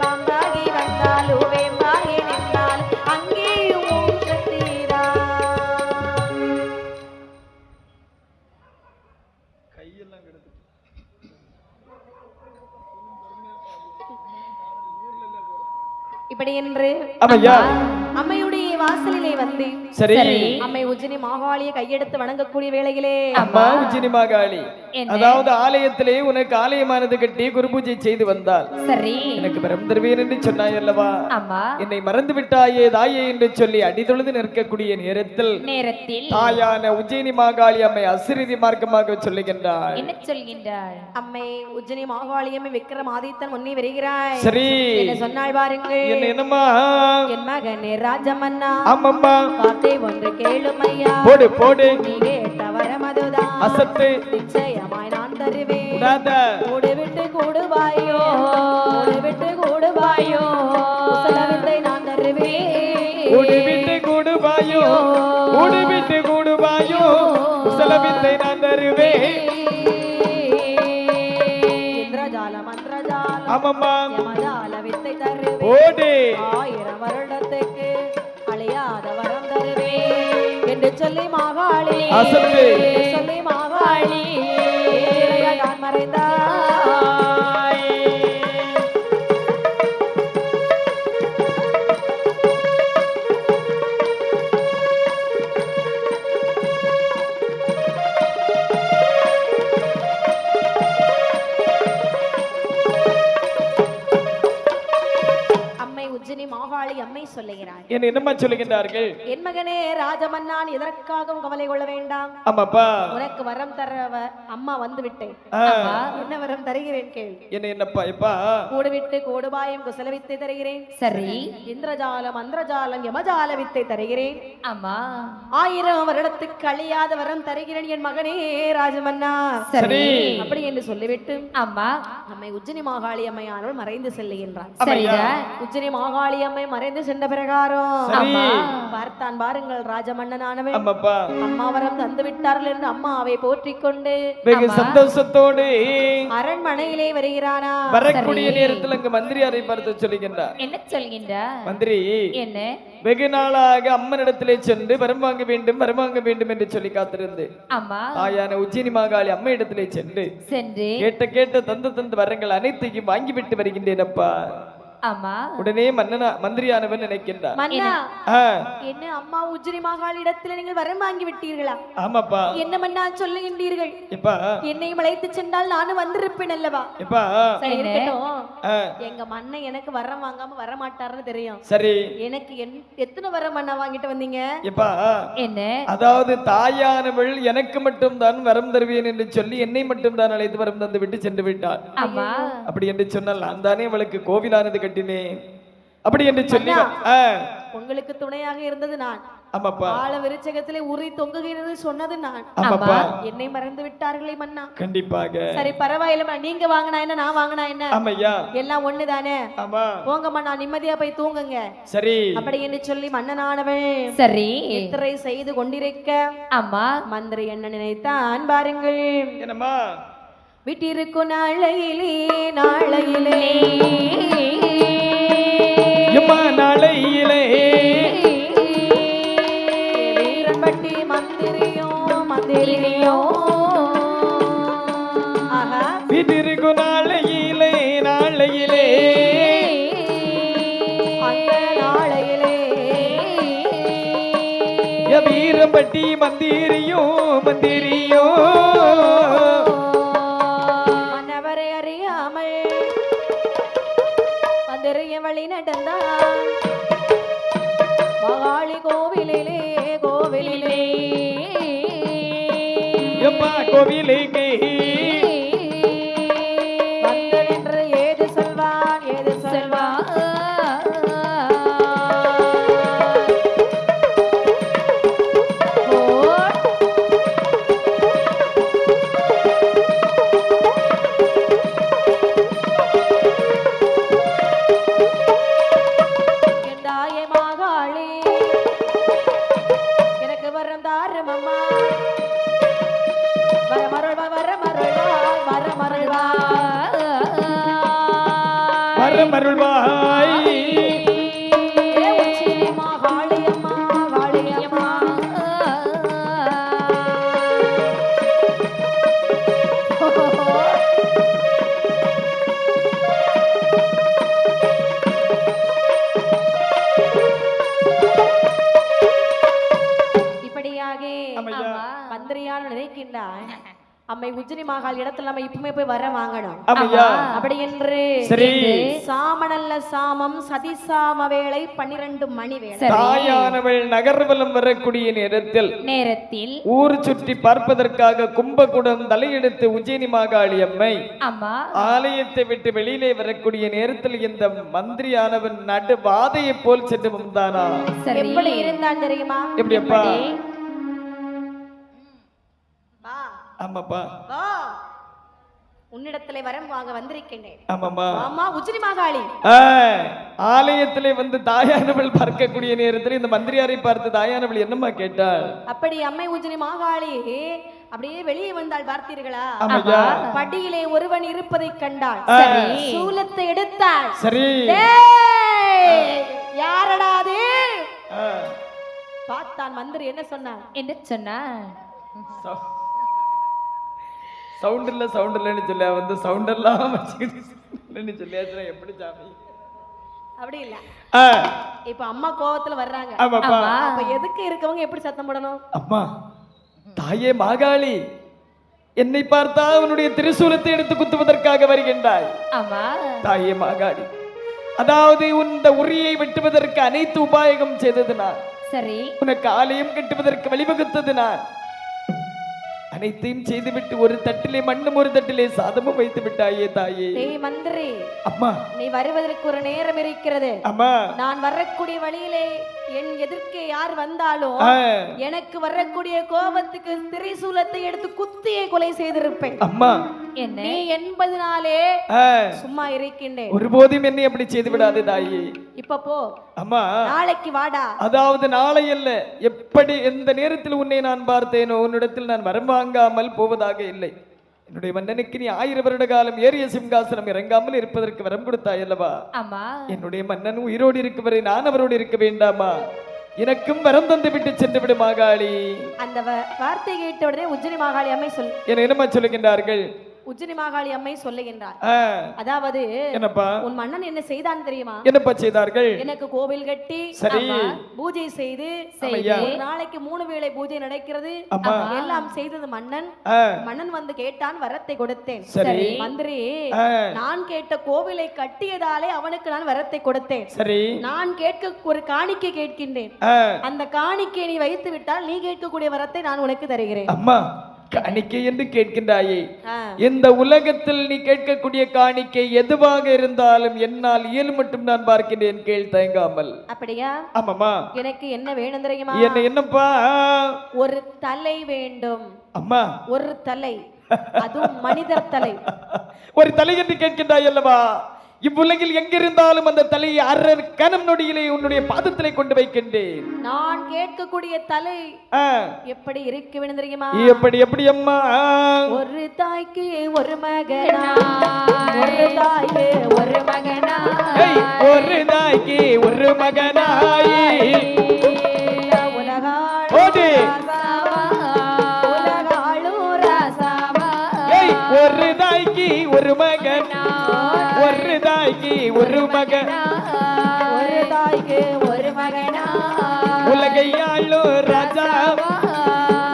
பாம்பாகி வந்தாலும் வேம்பாகி நின்றாலும் அங்கேயும் ஓம் சக்தி தான். இப்படி என்று ஆமையா. அம்மையுடைய வாசலிலே வந்து சரி அம்மை உஜ்ஜினி மாகாளியை கையெடுத்து வணங்கக்கூடிய வேளையிலே அம்மா உஜ்ஜினி மாகாளி அதாவது ஆலயத்திலே உனக்கு ஆலயமானது கட்டி குரு பூஜை செய்து வந்தால் சரி எனக்கு வரம் தருவேன் என்று சொன்னாய் அல்லவா ஆமா என்னை மறந்து விட்டாயே தாயே என்று சொல்லி அடிதொழுது நிற்கக்கூடிய நேரத்தில் தாயான உஜ்ஜினி மாகாளி அம்மை அசிரிதி மார்க்கமாக சொல்லுகின்றாள். என்ன சொல்கின்றாள்? அம்மை உஜ்ஜினி மாகாளி அம்மை விக்ரம் ஆதித்தன் முன்னே வருகிறாய். சரி என்ன சொன்னாள் பாருங்கள். என்னம்மா? என் மகனே ராஜமன்னா ஆமாம்மா வார்த்தை ஒன்று கேளுமையா. போடு போடு நீ கேட்ட வரமதுதான் அசத்து நிச்சயமாய் நான் தருவேன். கூடு விட்டு கூடுவாயோ கூடு விட்டு கூடுவாயோ குசலவித்தை நான் தருவேன். கூடு விட்டு கூடுவாயோ கூடு விட்டு கூடுவாயோ குசலவித்தை நான் தருவேன். இந்திரஜால மந்திரஜால ஆமாம்மா யமஜால வித்தை தருவேன். போடு 1000 வருடத்துக்கு அழியாத வரம் தருவேன் என்று சொல்லி மாகாளி அசத்து சொல்லி மாகாளி நான் மறைந்தாய். உஜ்ஜினி மாகாளி அம்மை சொல்லுகிறார். என்னம்மா சொல்லுகின்றார்கள்? என் மகனே ராஜமன்னான் எதற்காகவும் கவலை கொள்ள வேண்டாம். ஆமாப்பா உனக்கு வரம் தர அம்மா வந்து விட்டேன். என்ன வரம் தருகிறேன் கேள். என்னப்பா எப்பா? கூடு விட்டு கூடுபாயம் குசல வித்தை தருகிறேன். சரி இந்திரஜாலம் மந்திரஜாலம் யமஜால வித்தை தருகிறேன். ஆமா 1000 வருடத்துக்கு அழியாத வரம் தருகிறேன் என் மகனே ராஜமன்னா. சரி அப்படி என்று சொல்லிவிட்டு அம்மா அம்மை உஜ்ஜினி மாகாளி அம்மையானவள் மறைந்து செல்லுகின்றார். உஜ்ஜினி மாகாளி அம்மை மறைந்து சென்ற பிரகாரம் பார்த்தான் பாருங்கள் ராஜமன்னனானவன் அம்மா வரம் தந்து விட்டார்கள் என்று அம்மாவை போற்றிக் கொண்டு வெகு சந்தோஷத்தோடு அரண்மனையிலே வருகிறானா. வரக்கூடிய நேரத்தில் அங்கு மந்திரியாரை பார்த்து சொல்லுகின்றார். என்ன சொல்கின்றார்? மந்திரி என்ன வெகு நாளாக அம்மனிடத்திலே சென்று வரம் வாங்க வேண்டும் என்று சொல்லி காத்திருந்து தாயான உஜ்ஜினி மாகாளி அம்மா இடத்திலே சென்று கேட்ட தந்து வரங்கள் அனைத்தையும் வாங்கிவிட்டு வருகின்றேனப்பா. ஆமா உடனே மந்திரியானவன் நினைக்கின்றார். என்ன அம்மா உஜ்ஜினி மாகாளி இடத்துல நீங்கள் வரம் வாங்கி விட்டீர்களா? ஆமாப்பா. என்ன மன்னா சொல்லுகின்றீர்கள்? என்னையும் அழைத்து சென்றால் நானும் வந்திருப்பேன் அல்லவா? எங்க மண்ணை எனக்கு வரம் வாங்காம வர மாட்டாருன்னு தெரியும். சரி எனக்கு எத்தனை வரம் மண்ணா வாங்கிட்டு வந்தீங்க? என்ன அதாவது தாயானவள் எனக்கு மட்டும் தான் வரம் தருவேன் என்று சொல்லி என்னை மட்டும் தான் அழைத்து வரம் தந்து விட்டு சென்று விட்டாள். அப்படி என்று சொன்னால் நான் தானே அவளுக்கு கோவிலானது அப்படி என்று சொல்லி உங்களுக்கு துணையாக இருந்தது நான். ஆமாப்பா. ஆல விருச்சகத்திலே உரி தொங்குகிறது சொன்னது நான். ஆமாப்பா. என்னை மறந்து விட்டார்களே மன்னா. கண்டிப்பாக. சரி பரவாயில்லை, நீங்க வாங்கினா என்ன நான் வாங்கினா என்ன? ஆமையா எல்லாம் ஒண்ணுதானே. ஆமா போங்க மன்னா, நிம்மதியா போய் தூங்குங்க. சரி அப்படி என்று சொல்லி மன்னனானவன் சரி நித்திரை செய்து கொண்டிருக்க அம்மா மந்திரி என்ன நினைத்தான் பாருங்கள். என்னம்மா? விட்டிருக்கும் நாளையிலே நாளையிலே வீரன்பட்டி மந்திரியோ விட்டிருக்கும் நாளையிலே அந்த நாளையிலே வீரம்பட்டி மந்திரியோ மன்னவரை அறியாமல் மந்திரிய வழி நடந்தான் மகாளி கோவிலிலே கோவிலுக்கு வந்து நின்று ஏது சொல்வான் மருள்வாய் சொல்லுகின்றாய் அம்மை உஜ்ஜினி மகால் இடத்துல நம்ம இப்பவுமே போய் வர வாங்கணும். ஆமையா அப்படி என்று சரி சாமனல்ல சாமம் சதிசாம வேளை 12 மணி வேளை தாயானவள் நகர்வலம் வரக்கூடிய நேரத்தில் ஊர் சுற்றி பார்ப்பதற்காக கும்பகுடம் தலையெடுத்து உஜ்ஜயினி மாகாளி அம்மை ஆலயத்தை விட்டு வெளியிலே வரக்கூடிய நேரத்தில் இந்த மந்திரியானவன் நடு வாதையை போல் சென்று வந்தானா? எப்படி இருந்தான் தெரியுமா? எப்படி அப்பா? ஆமாப்பா உன்னிடத்திலே வரம் வாங்க வந்திருக்கின்றேன். ஆமாமா ஆமா உஜ்ஜினி மாகாளி ஆலயத்திலே வந்து தாயானவள் பார்க்கக்கூடிய நேரத்தில் இந்த மந்திரியாரை பார்த்து தாயானவள் என்னம்மா கேட்டாள்? அப்படி அம்மை உஜ்ஜினி மாகாளி அப்படியே வெளியே வந்தாள், பார்த்தீர்களா? படியிலே ஒருவன் இருப்பதை கண்டாள். சூலத்தை எடுத்தாள். சரி யாரடா அது பார்த்தான். மந்திரி என்ன சொன்னான்? என்ன சொன்னான்? சவுண்ட் இல்லன்னு சொல்ல வந்து சவுண்ட் எல்லாம் வச்சுக்கிட்டு சொல்லியாச்சுன்னா எப்படி சாமி? அப்படி இல்ல, இப்ப அம்மா கோவத்துல வர்றாங்க. அப்ப எதுக்கு இருக்கவங்க எப்படி சத்தம் போடணும்? அம்மா தாயே மாகாளி, என்னை பார்த்தா அவனுடைய திரிசூலத்தை எடுத்து குத்துவதற்காக வருகின்றாய். தாயே மாகாளி, அதாவது இந்த உரியை வெட்டுவதற்கு அனைத்து உபாயகம் செய்தது நான். சரி உனக்கு ஆலயம் கட்டுவதற்கு வழிவகுத்தது நான். அனைத்தையும் செய்துவிட்டு ஒரு தட்டிலே மண்ணும் ஒரு தட்டிலே சாதமும் வைத்து விட்டாயே தாயே. மந்திரி அம்மா, நீ வருவதற்கு ஒரு நேரம் இருக்கிறது. அம்மா, நான் வரக்கூடிய வழியிலே என் எதிர்க்கே யார் வந்தாலும் எனக்கு வரக்கூடிய கோபத்துக்கு திரிசூலத்தை எடுத்து குத்தியே கொலை செய்திருப்பேன். அம்மா, நீ என்பதனாலே சும்மா இருக்கின்றேன். ஒருபோதும் என்னை அப்படி செய்து விடாதே தாயே. இப்ப போ அம்மா, நாளைக்கு வாடா. அதாவது நாளை அல்ல, எப்படி எந்த நேரத்தில் உன்னை நான் பார்த்தேனோ உன்னிடத்தில் நான் வரம் வாங்காமல் போவதாக இல்லை. என்னுடைய மன்னனுக்கு நீ 1000 வருட காலம் ஏறிய சிம்காசனம் இறங்காமல் இருப்பதற்கு வரம் கொடுத்தாய் அல்லவா? என்னுடைய மன்னன் உயிரோடு இருக்கும் வரை நான் அவரோடு இருக்க வேண்டாமா? எனக்கும் வரம் தந்து விட்டு சென்று விடு மாகாளி. அந்த வார்த்தை கேட்ட உடனே உஜ்ஜயினி மாகாளி அம்மை என்னமா சொல்லுகின்றார்கள்? உஜ்ஜயினி மாகாளி அம்மை சொல்லுகின்றார், அதாவது என்னப்பா உன் மன்னன் என்ன செய்தான் தெரியுமா? என்னப்பா செய்தார்கள்? எனக்கு கோவில் கட்டி பூஜை செய்து ஒரு நாளைக்கு 3 வேளை பூஜை நடக்கிறது, எல்லாம் செய்தது மன்னன். மன்னன் வந்து கேட்டான், வரத்தை கொடுத்தேன். மந்திரி, நான் கேட்ட கோவிலை கட்டியதாலே அவனுக்கு நான் வரத்தை கொடுத்தேன். சரி, நான் கேட்க ஒரு காணிக்கை கேட்கின்றேன். அந்த காணிக்கை நீ வைத்து விட்டால் நீ கேட்கக்கூடிய வரத்தை நான் உனக்கு தருகிறேன். அம்மா, காணிக்கை என்று கேட்கின்றாயே, இந்த உலகத்தில் நீ கேட்கக்கூடிய காணிக்கை எதுவாக இருந்தாலும் என்னால் இயல் மட்டும் நான் பார்க்கின்றேன், கேள் தயங்காமல். அப்படியா? ஆமாமா. எனக்கு என்ன வேணும் தெரியுமா? என்னப்பா? ஒரு தலை வேண்டும். அம்மா, ஒரு தலை, அதுவும் மனிதர் தலை. ஒரு தலை என்று கேட்கின்றாய் அல்லவா? இவ்வுலகில் எங்கிருந்தாலும் அந்த தலையை 1/2 கணம் நொடியிலே உன்னுடைய பாதத்திலே கொண்டு வைக்கின்றேன். நான் கேட்கக்கூடிய தலை எப்படி இருக்க வேண்டும் தெரியுமா? எப்படி அம்மா? ஒரு தாய்க்கு ஒரு மகனா, ஒரு தாய்க்கு ஒரு மகனா, ஒரு தாய்க்கு ஒரு மகனாய் ஒரு தாய்க்கு ஒரு மகன், ஒரு தாய்க்கு ஒரு மகன், ஒரு தாய்க்கு ஒரு மகனா, உலகையாளோ ராஜா,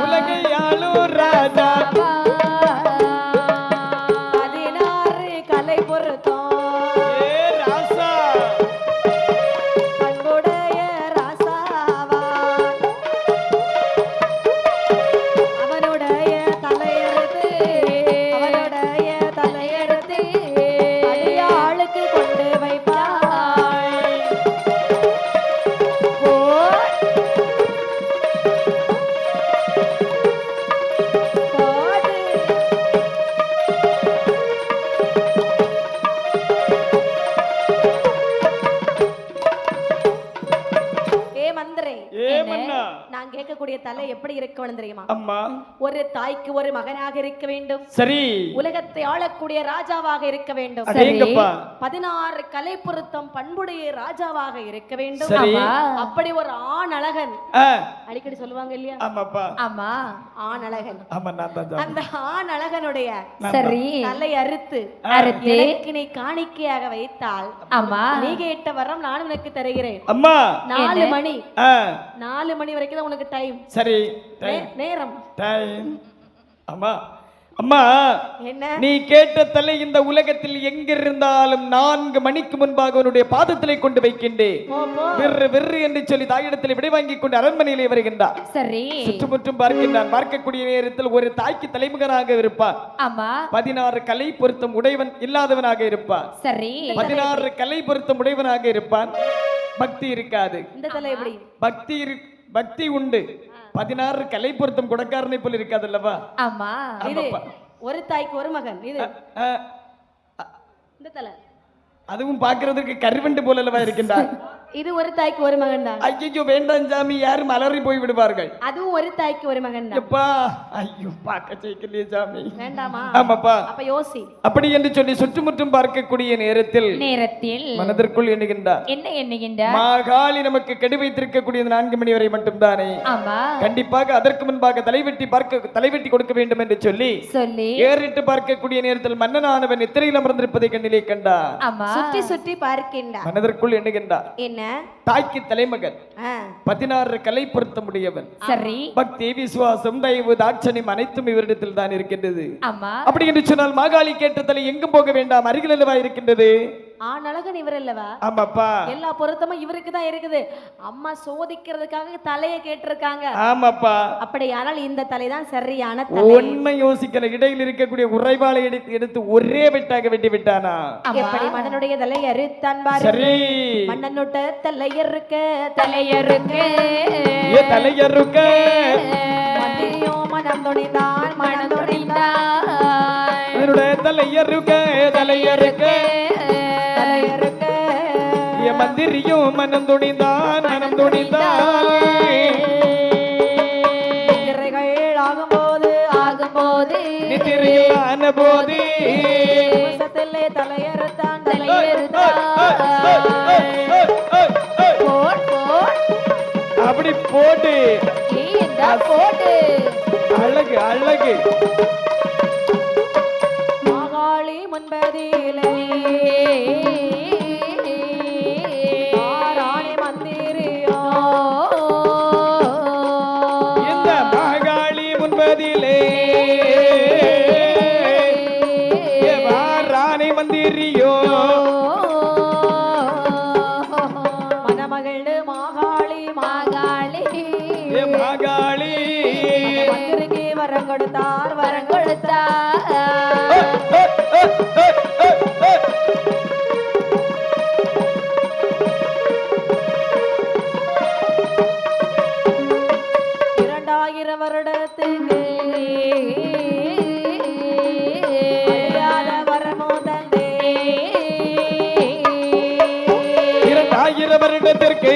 உலகையாளோ ராஜா. 16 கலை பொருத்தம் ராசா, அன்புடைய ராசாவா, அவனுடைய தலையெடுத்து, அவனுடைய தலையெடுத்து அடியாளுக்கு கொண்டு வைப்பாள். நான் கேட்கக்கூடிய தலை எப்படி இருக்க வேண்டும் தெரியுமா? அம்மா, ஒரு தாய்க்கு ஒரு மகனாக இருக்க வேண்டும். சரி, உலகத்தை ஆளக்கூடிய ராஜாவாக இருக்க வேண்டும். 16 கலை பொருத்தம் பண்புடைய ராஜாவாக இருக்க வேண்டும். அப்படி ஒரு ஆண் அழகன், அடிக்கடி சொல்லுவாங்க இல்லையா? ஆமா, ஆண் அழகன். அந்த ஆண் அழகனுடைய தலை அறுத்து எனக்கு நீ காணிக்கையாக வைத்தால் நீ கேட்ட வரம் நான் உனக்கு தருகிறேன். அம்மா, 4 மணி வரைக்கும் தான் உனக்கு டைம். சரி, நேரம். அம்மா அம்மா என்ன நீ கேட்ட தலை இந்த உலகத்தில் எங்கிருந்தாலும் 4 மணிக்கு முன்பாக உன்னுடைய பாதத்திலே கொண்டு வைக்கின்றேன். வெறு வெறு என்று சொல்லி தாயிடத்தில் விடை வாங்கி கொண்டு அரண்மனையிலே வருகின்றார். சரி. சுற்றுமுற்றும் பார்க்கின்றான். பார்க்கக்கூடிய நேரத்தில் ஒரு தாய்க்கு தலைமகனாக இருப்பார். ஆமா. 16 கலை பொருத்தம் உடையவன் இல்லாதவனாக இருப்பார். சரி. 16 கலை பொருத்தம் உடையவனாக இருப்பான். பக்தி இருக்காது. இந்த தலை எப்படி? பக்தி உண்டு. 16 கலை பொருத்தம் கொடக்காரனை போல இருக்காது அல்லவா? ஆமா. இது ஒரு தாய்க்கு ஒரு மகன். இது இந்த தலை அதுவும் பார்க்கிறதுக்கு கருவண்டு போல அல்லவா இருக்கின்றார். இது ஒரு தாய்க்கு ஒரு மகன் தான். ஐயோ வேண்டாம் சாமி, யாரும் அலறி போய் விடுவார்கள். அதுவும் ஒரு தாய்க்கு ஒரு மகன் தான். எப்பா ஐயோ பார்க்க செய்யலையே சாமி. வேண்டாமா? ஆமாப்பா. அப்ப யோசி. அப்படி என்று சொல்லி சுற்றுமுற்றும் பார்க்கக்கூடிய நேரத்தில் மனதிற்குள் எண்ணுகின்றார். என்ன எண்ணுகின்றார்? மாகாளி நமக்கு கெடு வைத்திருக்கக்கூடிய 4 மணி வரை மட்டும்தானே. ஆமா. கண்டிப்பாக அதற்கு முன்பாக தலைவெட்டி கொடுக்க வேண்டும் என்று சொல்லி ஏறிட்டு பார்க்கக்கூடிய நேரத்தில் மன்னனானவன் நித்திரையில் அமர்ந்திருப்பதை கண்ணிலே கண்டார். சுற்றி சுற்றி பார்க்கின்றார். மனதிற்குள் எண்ணுகின்றார். என்ன? தாய்க்கு தலைமகன், 16 கலை பொருத்தமுடையவன். சரி. பக்தி, விசுவாசம், தயவு, தாட்சணியம் அனைத்தும் இவரிடத்தில் தான் இருக்கின்றது. ஆமா. அப்படி என்று சொன்னால் மாகாளி கேட்ட தலை எங்கும் போக வேண்டாம், அருகில் அல்லவா இருக்கின்றது. ஆனழகன் இவர் அல்லவா? ஆமாப்பா. எல்லா பொருத்தமும் இவருக்கு தான் இருக்குது. அம்மா சோதிக்கிறதுக்காக தலையை கேட்டிருக்காங்க. ஆமாப்பா. அப்படியானால் இந்த தலை தான் சரியான தலை. உண்மை யோசிக்கல. இடையில் இருக்கக்கூடிய உறைவாளை எடுத்து ஒரே வெட்டாக வெட்டி விட்டானா? எப்படி மன்னனுடைய தலை அறுத்தான் பாரு. சரி. மன்னனுட்ட தலையறுக்க தலையறுக்க மதியோ மனம் துணிந்தான் மனம் துணிந்தான் தலையறுக்க மந்திரியும் மனம் துணிந்தான் நித்திரைகள் ஆகும்போது நித்திரையான போது தலையறுத்தான் அப்படி போட்டு அழகு அழகு மாகாளி முன்பதிலே ராணி மந்திரியோ இந்த மாகாளி முன்பதிலே ராணி மந்திரியோ மணமகள் மாகாளி மந்திரிக்கு வரம் கொடுத்தார் வருடத்துக்கு வரமோ தந்தே 2000 வருடத்திற்கு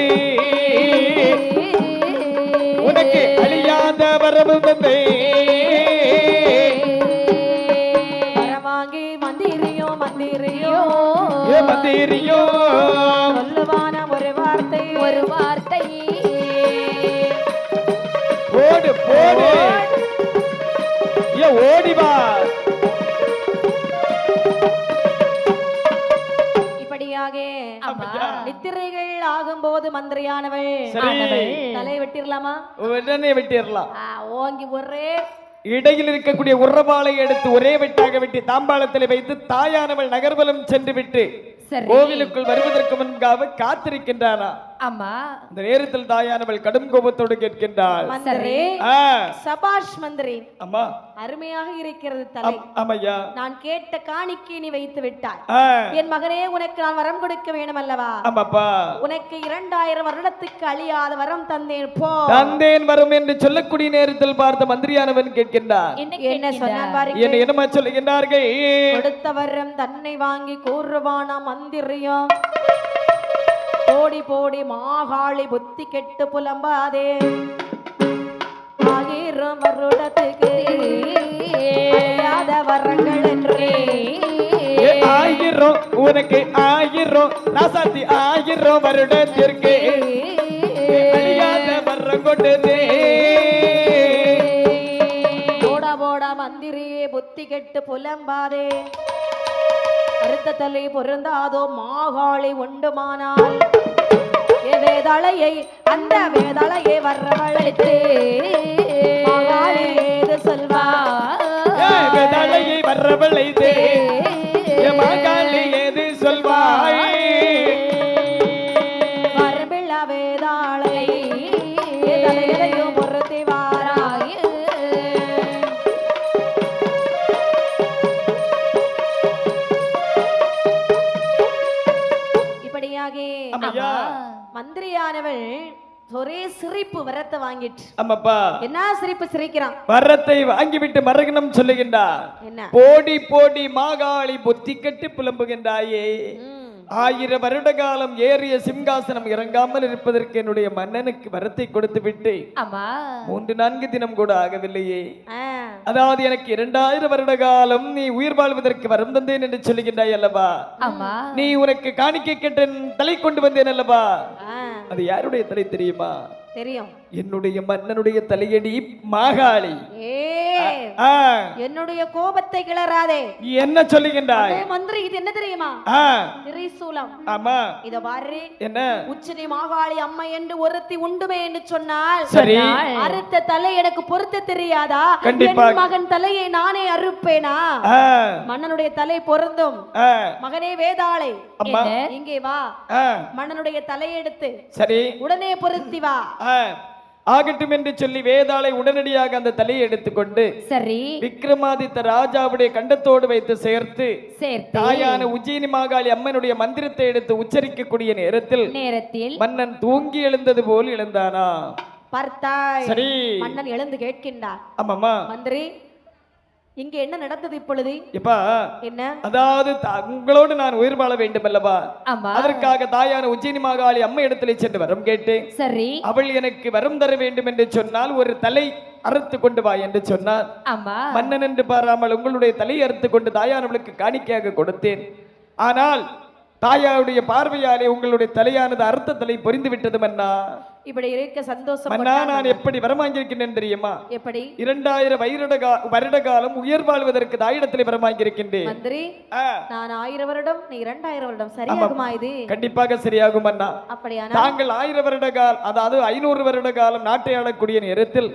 உனக்கு அழியாத வரவு தந்தே. வரவாங்கி மந்திரியோ சொல்லுவான ஒரு வார்த்தை போடு ஓடிவா. இப்படியாக நித்திரைகள் ஆகும்போது மந்திரியானவள் தலை வெட்டிடலாமா? உடனே வெட்டிடலாம். ஓங்கி ஒரே இடையில் இருக்கக்கூடிய உறவாளை எடுத்து ஒரே வெட்டாக வெட்டி தாம்பாளத்தில் வைத்து தாயானவள் நகர்வலம் சென்று விட்டு கோவிலுக்குள் வருவதற்கு முன்பாக காத்திருக்கின்றானா? ஆமா. இந்த நேரத்தில் தாயானவள் கடும் கோபத்தோடு கேட்கின்றாள். மந்திரி, சபாஷ் மந்திரி. அம்மா, அருமையாக இருக்கிறது தலை. ஆமையா. நான் கேட்ட காணிக்கை நீ வைத்து விட்டாய். என் மகனே, உனக்கு நான் வரம் கொடுக்க வேண்டும் அல்லவா? ஆமாப்பா. உனக்கு 2000 வருடத்துக்கு அழியாத வரம் தந்தேன். போ. தந்தேன் வரும் என்று சொல்லக்கூடிய நேரத்தில் பார்த்த மந்திரியானவன் கேட்கின்றார். என்ன சொன்னான் பாருங்க. என்னமா சொல்லுகின்றார்கள்? கொடுத்த வரம் தன்னை வாங்கி கூறுவானா மந்திரியும். போடி மாகாளி புத்தி கெட்டு புலம்பாதே. 1000 வருடத்துக்கு அழியாத வரங்கள் என்றே. 1000 உனக்கு 1000 ராசாத்தி 1000 வருடத்திற்கு அழியாத வரம் கொண்டதே. போட மந்திரியே புத்தி கெட்டு புலம்பாதே. அறுத்த தலை பொருந்தாதோ மாகாளி உண்டுமானால் வேதளையை அந்த வேதளையை வரவழைத்து மாகாளி ஏது சொல்வாய் வேதாளையை வர்றவளை மகாளி ஏது சொல்வாய் வரம்பில்லா வேதாளை தலையையும் பொருத்தி வாராய் இப்படியாக மந்திரியானவள் ஒரே சிரிப்பு வரத்தை வாங்கிட்டு ஆமாப்பா என்ன சிரிப்பு சிரிக்கிறான் வரத்தை வாங்கிவிட்டு மரகணம் சொல்லுகின்றார் என்ன போடி போடி மாகாளி புத்தி கட்டு புலம்புகின்றாயே 1000 வருட காலம் ஏறிய சிம்காசனம் இறங்காமல் இருப்பதற்கு என்னுடைய மன்னனுக்கு வரத்தை கொடுத்து விட்டு 3-4 தினம் கூட ஆகவில்லையே அதாவது எனக்கு 2000 வருட காலம் நீ உயிர் வாழ்வதற்கு வரம் தந்தேன் என்று சொல்லுகின்றாய் அல்லவா நீ உனக்கு காணிக்கை கேட்ட தலை கொண்டு வந்தேன் அல்லவா அது யாருடைய தலை தெரியுமா தெரியும் என்னுடைய மன்னனுடைய தலையடி மாகாளி என்னுடைய கோபத்தை கிளறாதே என்ன சொல்லுகின்றாய் மந்திரி இது என்ன தெரியுமா திரிசூலம் ஆமா இத பாரு என்ன உச்சினி மாகாளி அம்மை என்று ஒருத்தி உண்டுமே என்று சொன்னால் சரி அறுத்த தலை எனக்கு பொறுத்த தெரியாதா கண்டிப்பா மகன் தலையை நானே அறுப்பேனா மன்னனுடைய தலை பொருந்தும் மகனே வேதாளை இங்கே வா மன்னனுடைய தலையெடுத்து சரி உடனே பொருத்தி வா ஆகட்டும் என்று சொல்லி வேதாளை உடனடியாக அந்த தலையை எடுத்துக்கொண்டு சரி விக்ரமாதித்த ராஜாவுடைய கண்டத்தோடு வைத்து சேர்த்து தாயான உஜ்ஜயினி மாகாளி அம்மனுடைய மந்திரத்தை எடுத்து உச்சரிக்கக்கூடிய நேரத்தில் மன்னன் தூங்கி எழுந்தது போல் எழுந்தானா பார்த்தாய் சரி மன்னன் எழுந்து கேட்கின்றார் ஆமாமா மந்திரி இங்க என்ன நடந்தது இப்பொழுது இப்ப என்ன அதாவது உங்களோடு நான் உயிர் வாழ வேண்டும் அல்லவா அதற்காக தாயான உஜ்ஜயினி மாகாளி அம்மை இடத்திலே சென்று வரம் கேட்டேன் சரி அவள் எனக்கு வரம் தர வேண்டும் என்று சொன்னால் ஒரு தலை அறுத்து கொண்டு வா என்று சொன்னார் மன்னன் என்று பாராமல் உங்களுடைய தலையை அறுத்து கொண்டு தாயானவளுக்கு காணிக்கையாக கொடுத்தேன் ஆனால் தாயாருடைய பார்வையாலே உங்களுடைய தலையானது அறுத்த தலை பொறிந்து விட்டது மன்னா இப்படி இருக்க சந்தோஷம் மன்னா நான் எப்படி வரமாங்கியிருக்கின்றேன் தெரியுமா எப்படி 2000 வருட காலம் உயிர் வாழ்வதற்கு தாயிடத்திலே வரமாங்கியிருக்கின்றேன் மந்திரி நான் 1000 வருடம் நீ 2000 வருடம் சரியாகுமா இது கண்டிப்பாக சரியாகும் அண்ணா அப்படியானா தாங்கள் 1000 வருட காலம் அதாவது 500 வருட காலம் நாட்டை ஆளக்கூடிய நேரத்தில்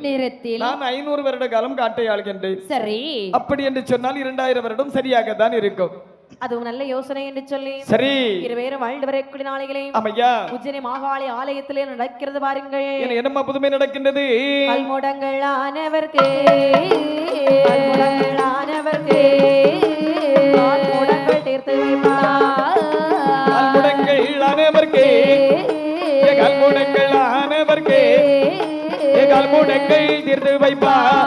நான் 500 வருட காலம் காட்டை ஆளுகின்றேன் சரி அப்படி என்று சொன்னால் 2000 வருடம் சரியாக தான் இருக்கும் அதுவும் நல்ல யோசனை என்று சொல்லி சரி இருவேறு வாழ்ந்து வரக்கூடிய நாளைகளே ஆமையா உஜ்ஜயினி மாகாளி ஆலயத்திலே நடக்கிறது பாருங்கள் என்னம்மா புதுமை நடக்கின்றது கல்முடங்கள் ஆனவர்க்கு கல்முடங்கள் தீர்த்து வைப்பார் கல்முடங்கள் ஆனவர்க்கு கல்முடங்கள் ஆனவர்க்கு கல்முடங்கள் தீர்த்து வைப்பார்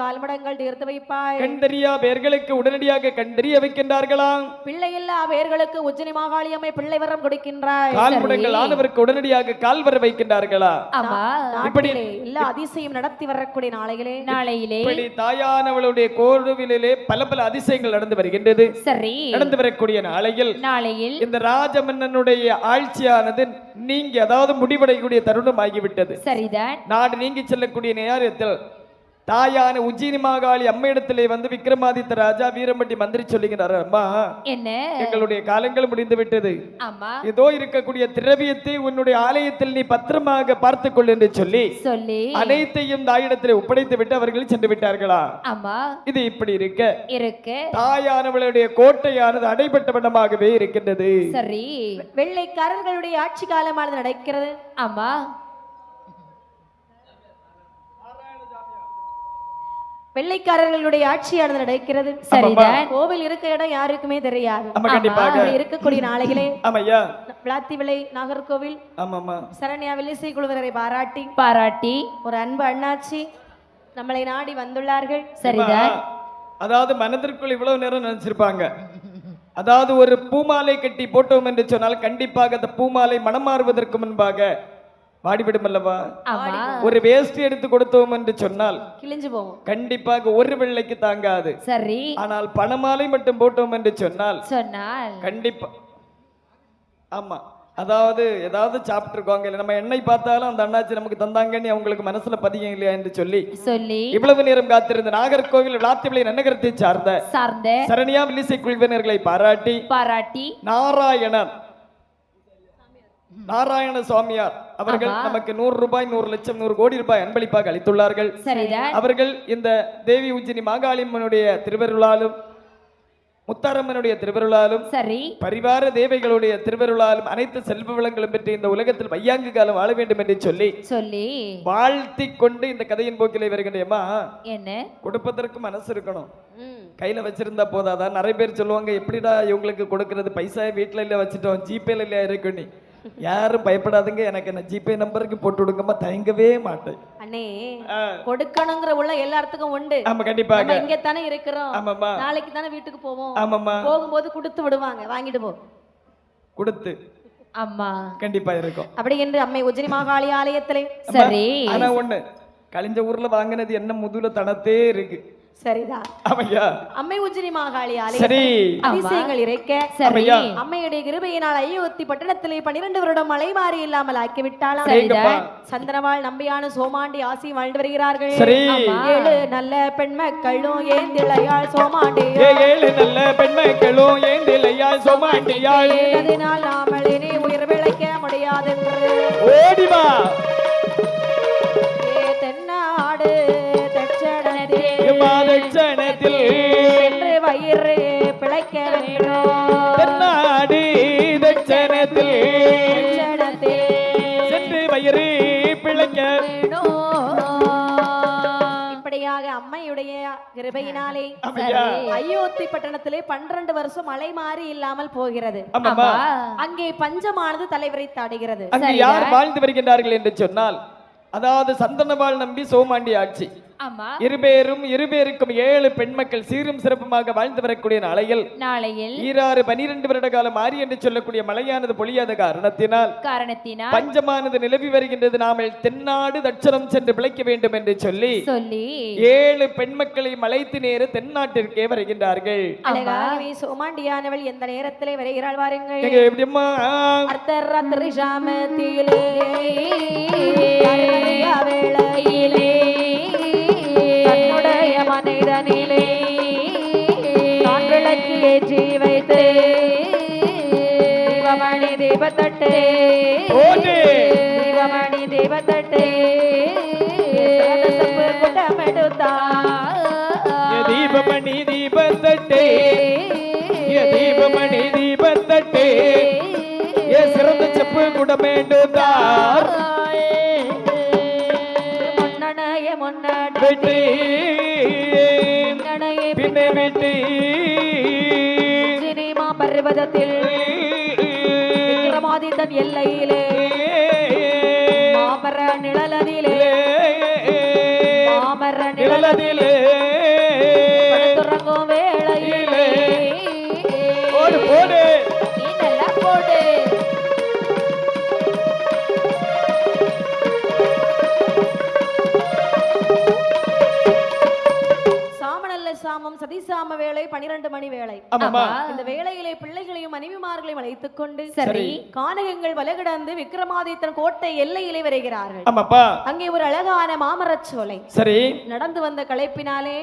கால்மடங்கள் தீர்த்து வைப்பாய் கண்டறியா பேர்களுக்கு உடனடியாக கண்டறிய வைக்கின்றார்களாம் பிள்ளையில்லா பேர்களுக்கு உஜ்ஜயினி மாகாளி அம்மை பிள்ளை வரம் கொடுக்கின்றாய் கால்மடங்கள் ஆனவருக்கு உடனடியாக கால் வர வைக்கின்றார்களா இப்படி எல்லா அதிசயம் நடத்தி வரக்கூடிய நாளையிலே இப்படி தாயானவளுடைய கோவிலிலே பல அதிசயங்கள் நடந்து வருகின்றது சரி நடந்து வரக்கூடிய நாளையில் இந்த ராஜமன்னனுடைய ஆட்சியானது நீங்க அதாவது முடிவடையக்கூடிய தருணம் ஆகிவிட்டது சரிதான் நாடு நீங்கி செல்லக்கூடிய நேரத்தில் தாயான உஜ்ஜயினி மாகாளி அம்மையிடத்திலே வந்து விக்ரமாதித்த ராஜா வீரம்பட்டி மந்திரி சொல்லுகிறார் அம்மா என்ன எங்களுடைய காலங்கள் முடிந்து விட்டது ஏதோ இருக்கக்கூடிய திரவியத்தை உன்னுடைய ஆலயத்தில் நீ பத்திரமாக பார்த்துக் கொள் என்று சொல்லி அனைத்தையும் தாயிடத்திலே ஒப்படைத்து விட்டு அவர்கள் சென்று விட்டார்களா இது இப்படி இருக்க தாயானவளுடைய கோட்டையானது அடைபட்ட வண்ணமாகவே இருக்கின்றது சரி வெள்ளைக்காரர்களுடைய ஆட்சி காலமானது நடக்கிறது வெள்ளைக்காரர்களுடைய ஆட்சியானது நடக்கிறது. சரிதான். கோவில் இருக்க இடம் யாருக்குமே தெரியாது. ஆமா, கண்டிப்பாக. அப்படி இருக்கக்கூடிய நாளைகளே ஆமையா விளாத்தி விளை நாகர்கோவில் ஆமாமா சரண்யா வில்லிசை குழுவினரை பாராட்டி ஒரு அன்பு அண்ணாச்சி நம்மளை நாடி வந்துள்ளார்கள். சரிதான். அதாவது மனதிற்குள் இவ்வளவு நேரம் நினைச்சிருப்பாங்க, அதாவது ஒரு பூமாலை கட்டி போட்டோம் என்று சொன்னால் கண்டிப்பாக அந்த பூமாலை மனம் மாறுவதற்கு முன்பாக வாடிவிடும் அல்லவா. ஒரு வேஷ்டி எடுத்து கொடுத்தோம் என்று சொன்னால் கிழிஞ்சு போவோம், கண்டிப்பாக ஒரு வெள்ளைக்கு தாங்காது. சரி. ஆனால் பணமாலை மட்டும் போட்டோம் என்று சொன்னால் கண்டிப்பா ஆமா, அதாவது ஏதாவது சாப்பிட்டு இருக்காங்க இல்ல, நம்ம எண்ணெய் பார்த்தாலும் அந்த அண்ணாச்சி நமக்கு தந்தாங்கன்னு அவங்களுக்கு மனசுல பதியம் இல்லையா என்று சொல்லி இவ்வளவு நேரம் காத்திருந்த நாகர்கோவில் விளாத்திவிளை நன்னகரத்தை சார்ந்த சரண்யா வில்லிசை குழுவினர்களை பாராட்டி நாராயண சுவாமியார் அவர்கள் நமக்கு 100 ரூபாய் 100 லட்சம் 100 கோடி ரூபாய் அன்பளிப்பாக அளித்துள்ளார்கள். அவர்கள் இந்த தேவி உஜ்ஜினி மாகாளியம்மனுடைய திருவருளாலும் முத்தாரம்மனுடைய திருவருளாலும் பரிவார தேவைகளுடைய திருவருளாலும் அனைத்து செல்வ வளங்களும் பெற்று இந்த உலகத்தில் வையாங்கு காலம் வாழ வேண்டும் என்று சொல்லி வாழ்த்தி கொண்டு இந்த கதையின் போக்கிலே வருகின்றேமா. என்ன கொடுப்பதற்கு மனசு இருக்கணும், கையில வச்சிருந்தா போதாதான். நிறைய பேர் சொல்லுவாங்க, எப்படிடா இவங்களுக்கு கொடுக்கறது, பைசா வீட்டுல இல்ல வச்சுட்டோம், ஜிபேல இல்லையா இருக்குன்னு. யாரும் பயப்படாதுங்க, எனக்கு என்ன ஜிபே நம்பருக்கு போட்டு விடுங்கம்மா, தயங்கவே மாட்டேன். அண்ணே கொடுக்கணுங்கிற உள்ள எல்லாத்துக்கும் உண்டு. ஆமா, கண்டிப்பாக. இங்க தானே இருக்கிறோம், ஆமாமா, நாளைக்கு தானே வீட்டுக்கு போவோம். ஆமாமா, போகும்போது கொடுத்து விடுவாங்க, வாங்கிட்டு போ கொடுத்து. அம்மா கண்டிப்பா இருக்கும். அப்படி என்று அம்மை உஜ்ஜினி மாகாளி ஆலயத்திலே சரி. ஆனா ஒண்ணு, கழிஞ்ச ஊர்ல வாங்கினது என்ன முதுல தனத்தே இருக்கு. சரிதான். அம்மை உஜ்ஜினி மாகாளி ஆலயம் அதிசயங்கள் இறைக்க அம்மையுடைய கிருபையினால் அயோத்தி பட்டணத்திலே 12 வருடம் மழை மாறி இல்லாமல் ஆக்கிவிட்டாளாம். சந்திரவாள் நம்பியான சோமாண்டி ஆசி வாழ்ந்து வருகிறார்கள். 7 நல்ல பெண்மக்களும் ஏந்திளையாள் சோமாண்டி, 7 நல்ல பெண்மக்களும் ஏந்திளையாள் சோமாண்டியாள். அதனால் நாமளினே உயிர் விளைக்க முடியாதென்று ஓடிவா தென்னாடு தட்சணத்தில் வயிறு பிழைக்க தென்னாடி தட்சணத்தில் சென்று வயிறு பிழைக்க. இப்படியாக அம்மையுடைய கிருபையினாலே அயோத்தி பட்டணத்திலே 12 வருஷம் மழை மாறி இல்லாமல் போகிறது. அங்கே பஞ்சமானது தலைவரை தாடுகிறது. அங்கே யார் வாழ்ந்து வருகின்றார்கள் என்று சொன்னால், அதாவது சந்தனவாள் நம்பி சோமாண்டி ஆட்சி இருபேருக்கும் 7 பெண்மக்கள் சீரும் சிறப்புமாக வாழ்ந்து வரக்கூடிய நாளையில் 12 வருட காலம் மாறி என்று சொல்லக்கூடிய மழையானது பொழியாத காரணத்தினால் பஞ்சமானது நிலவி வருகின்றது. நாமல் தென்னாடு தட்சணம் சென்று பிழைக்க வேண்டும் என்று சொல்லி 7 பெண்மக்களை மலைத்து நேர தென்னாட்டிற்கே வருகின்றார்கள். சோமாண்டியானவள் எந்த நேரத்திலே வருகிறாள் வாருங்கள். எப்படிமா தன்னுடைய மனிதனிலே நான் விளக்கு ஏற்றி வைத்து தீபமணி தீபத்தட்டு தீபமணி தீபத்தட்டு குட்டமெடுத்தா தீபமணி தீபத்தட்டு தீபமணி தீபத்தட்டு சிறந்த செப்பு குடமேண்டுதார் சினிமா பர்வதத்தில் விக்ரமாதித்தன் எல்லையிலே மாமர நிழலதிலே துறங்கும் வேளையிலே போடு போடு சாமம் சதிசாம வேளை 12 மணி வேளை. இந்த வேளையிலே பிள்ளைகளையும் மனைவிமார்களையும் அழைத்துக் கொண்டு கானகங்கள் வலகிடந்து விக்ரமாதித்தன் கோட்டை எல்லையிலே வருகிறார்கள். அங்கே ஒரு அழகான மாமரச்சோலை. நடந்து வந்த களைப்பினாலே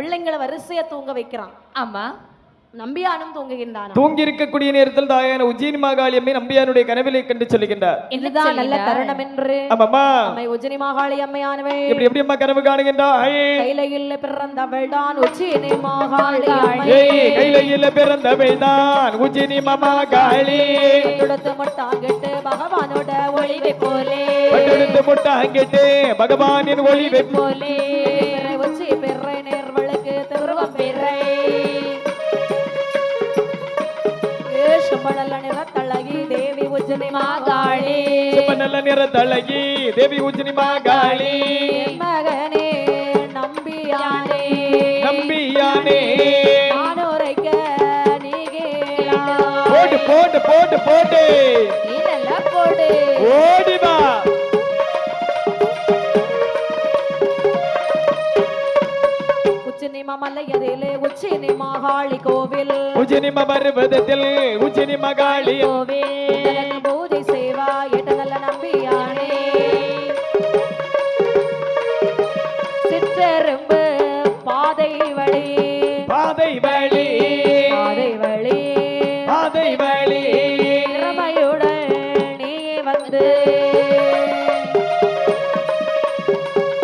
பிள்ளைங்களை வரிசையா தூங்க வைக்கிறான். ஆமா, நம்பியானும் தூங்குகின்றான். தூங்கி இருக்கக்கூடிய நேரத்தில் தாயான உஜ்ஜினி மாகாளியம்மை நம்பியானுடைய கனவிலே கண்டு சொல்லுகின்றார், இதுதான் நல்ல தருணம் என்று. அம்மை உஜ்ஜினி மாகாளி அம்மையானவள் எப்படி அம்மா கனவு காணுகின்றாள்? கைலையில் பிறந்தவள் தான் உஜ்ஜினி மாகாளி அம்மை, கைலையில் பிறந்தவள் தான் உஜ்ஜினி மாகாளி. தொடுத்து முட்டாங்கிட்டு பகவானோட ஒளிவை போலே, தொடுத்து முட்டாங்கிட்டு பகவானின் ஒளிவை போலே பெறை நேர்வழுக்கு திருவம் பெறை சுபநல நிறத்தழகி தேவி உஜ்ஜினி மாகாளி சுபநல நிறத்தழகி தேவி உஜ்ஜினி மாகாளி மகனே நம்பியானே நம்பியானே நானோரைக்க நீ கேளா போடு போடு போடு போடு இதெல்லாம் போடு ஓடி வா உச்சினிம மலையதிலே உச்சினி மாகாளி கோவில் உச்சினிம பர்வதத்தில் உச்சினி மகாளி கோவில் பூஜை சேவா எட்டதல்ல நம்பியானே சிற்றெரும்பு பாதை வழி பாதை வழி பாதை வழி பாதை வழி திறமையுடன் நீ வந்து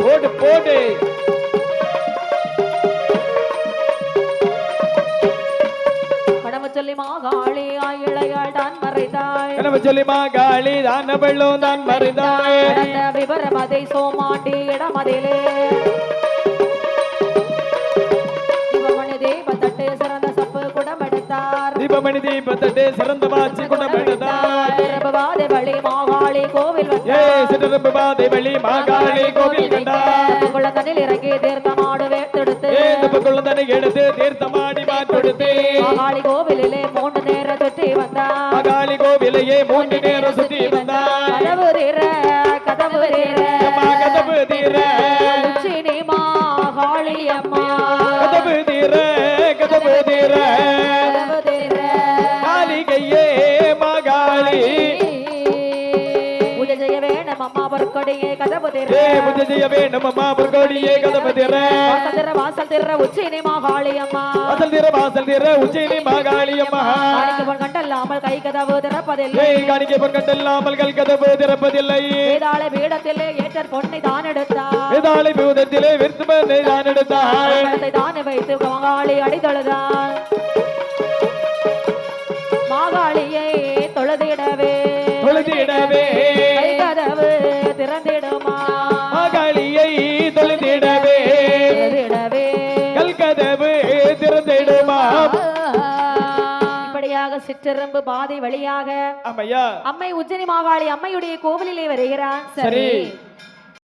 போடு போடு கடமை சொல்லி மாகாளி இளையாள் தான் மறைத்தாள் கனவு சொல்லி மாகாளி தான் வெள்ளம் தான் மறைந்தாள் விவரமதை சோமாண்டி இடமதிலே சிவமணி தீபத்தட்டு சிறந்த சப்பு குடமெடுத்தார் தீபமணி தீபத்தட்டு சிறந்த வாட்சி குடமெடுத்தாள் பாதை வழி மாகாளி கோவில் ஏ சிறப்பு பாதை வழி மாகாளி கோவில் கண்டார் குளத்தனில் இறங்கி தீர்த்தமாடு வேட்டெடுத்து குழந்தனை எடுத்து தீர்த்தமாடி மாற்றெடுத்து மாகாளி கோவிலிலே 3 நேரம் சுற்றி வந்தார் மாகாளி கோவிலையே 3 நேரம் சுற்றி வந்தார் கதவு தீர கதவு தீர கதவு தீர உச்சினி மாகாளி அம்மா கதவு தீர கதவு தீர கதவு தீர காளிகையே மாகாளி பூஜை செய்ய வேணும் அம்மா பொற்கொடியே கதவு தீர ஏ பூஜை செய்ய வேண்டும் அம்மா பொற்கொடியே கதவு தீர வாசல் தீர உச்சினி மாகாளி அம்மா வாசல் தீர உச்சினி மாகாளி அம்மா காணிக்கை பொன் கண்டல்லாமல் கை கதவு திறப்பதில்லை ஏய் காணிக்கை பொன் கண்டல்லாமல் கல் கதவு திறப்பதில்லை வேதாள பீடத்திலே ஏற்றர் பொன்னை தான் எடுத்தார் வேதாளை பூதத்திலே விருத்துமனை தான் எடுத்தார் தானே வைத்து மாகாளி அடித்தொழுதார் மாகாளியை தொழுதிடவே தொழுதிடவே கை கதவு திறந்திடுமா மாகாளியை தொழுதிடவே திறந்திடவே கல்கதவு திறந்திடுமா இப்படியாக சிற்றெரும்பு பாதை வழியாக அம்மையா அம்மை உஜ்ஜினி மாகாளி அம்மையுடைய கோவிலிலே வருகிறான் சரி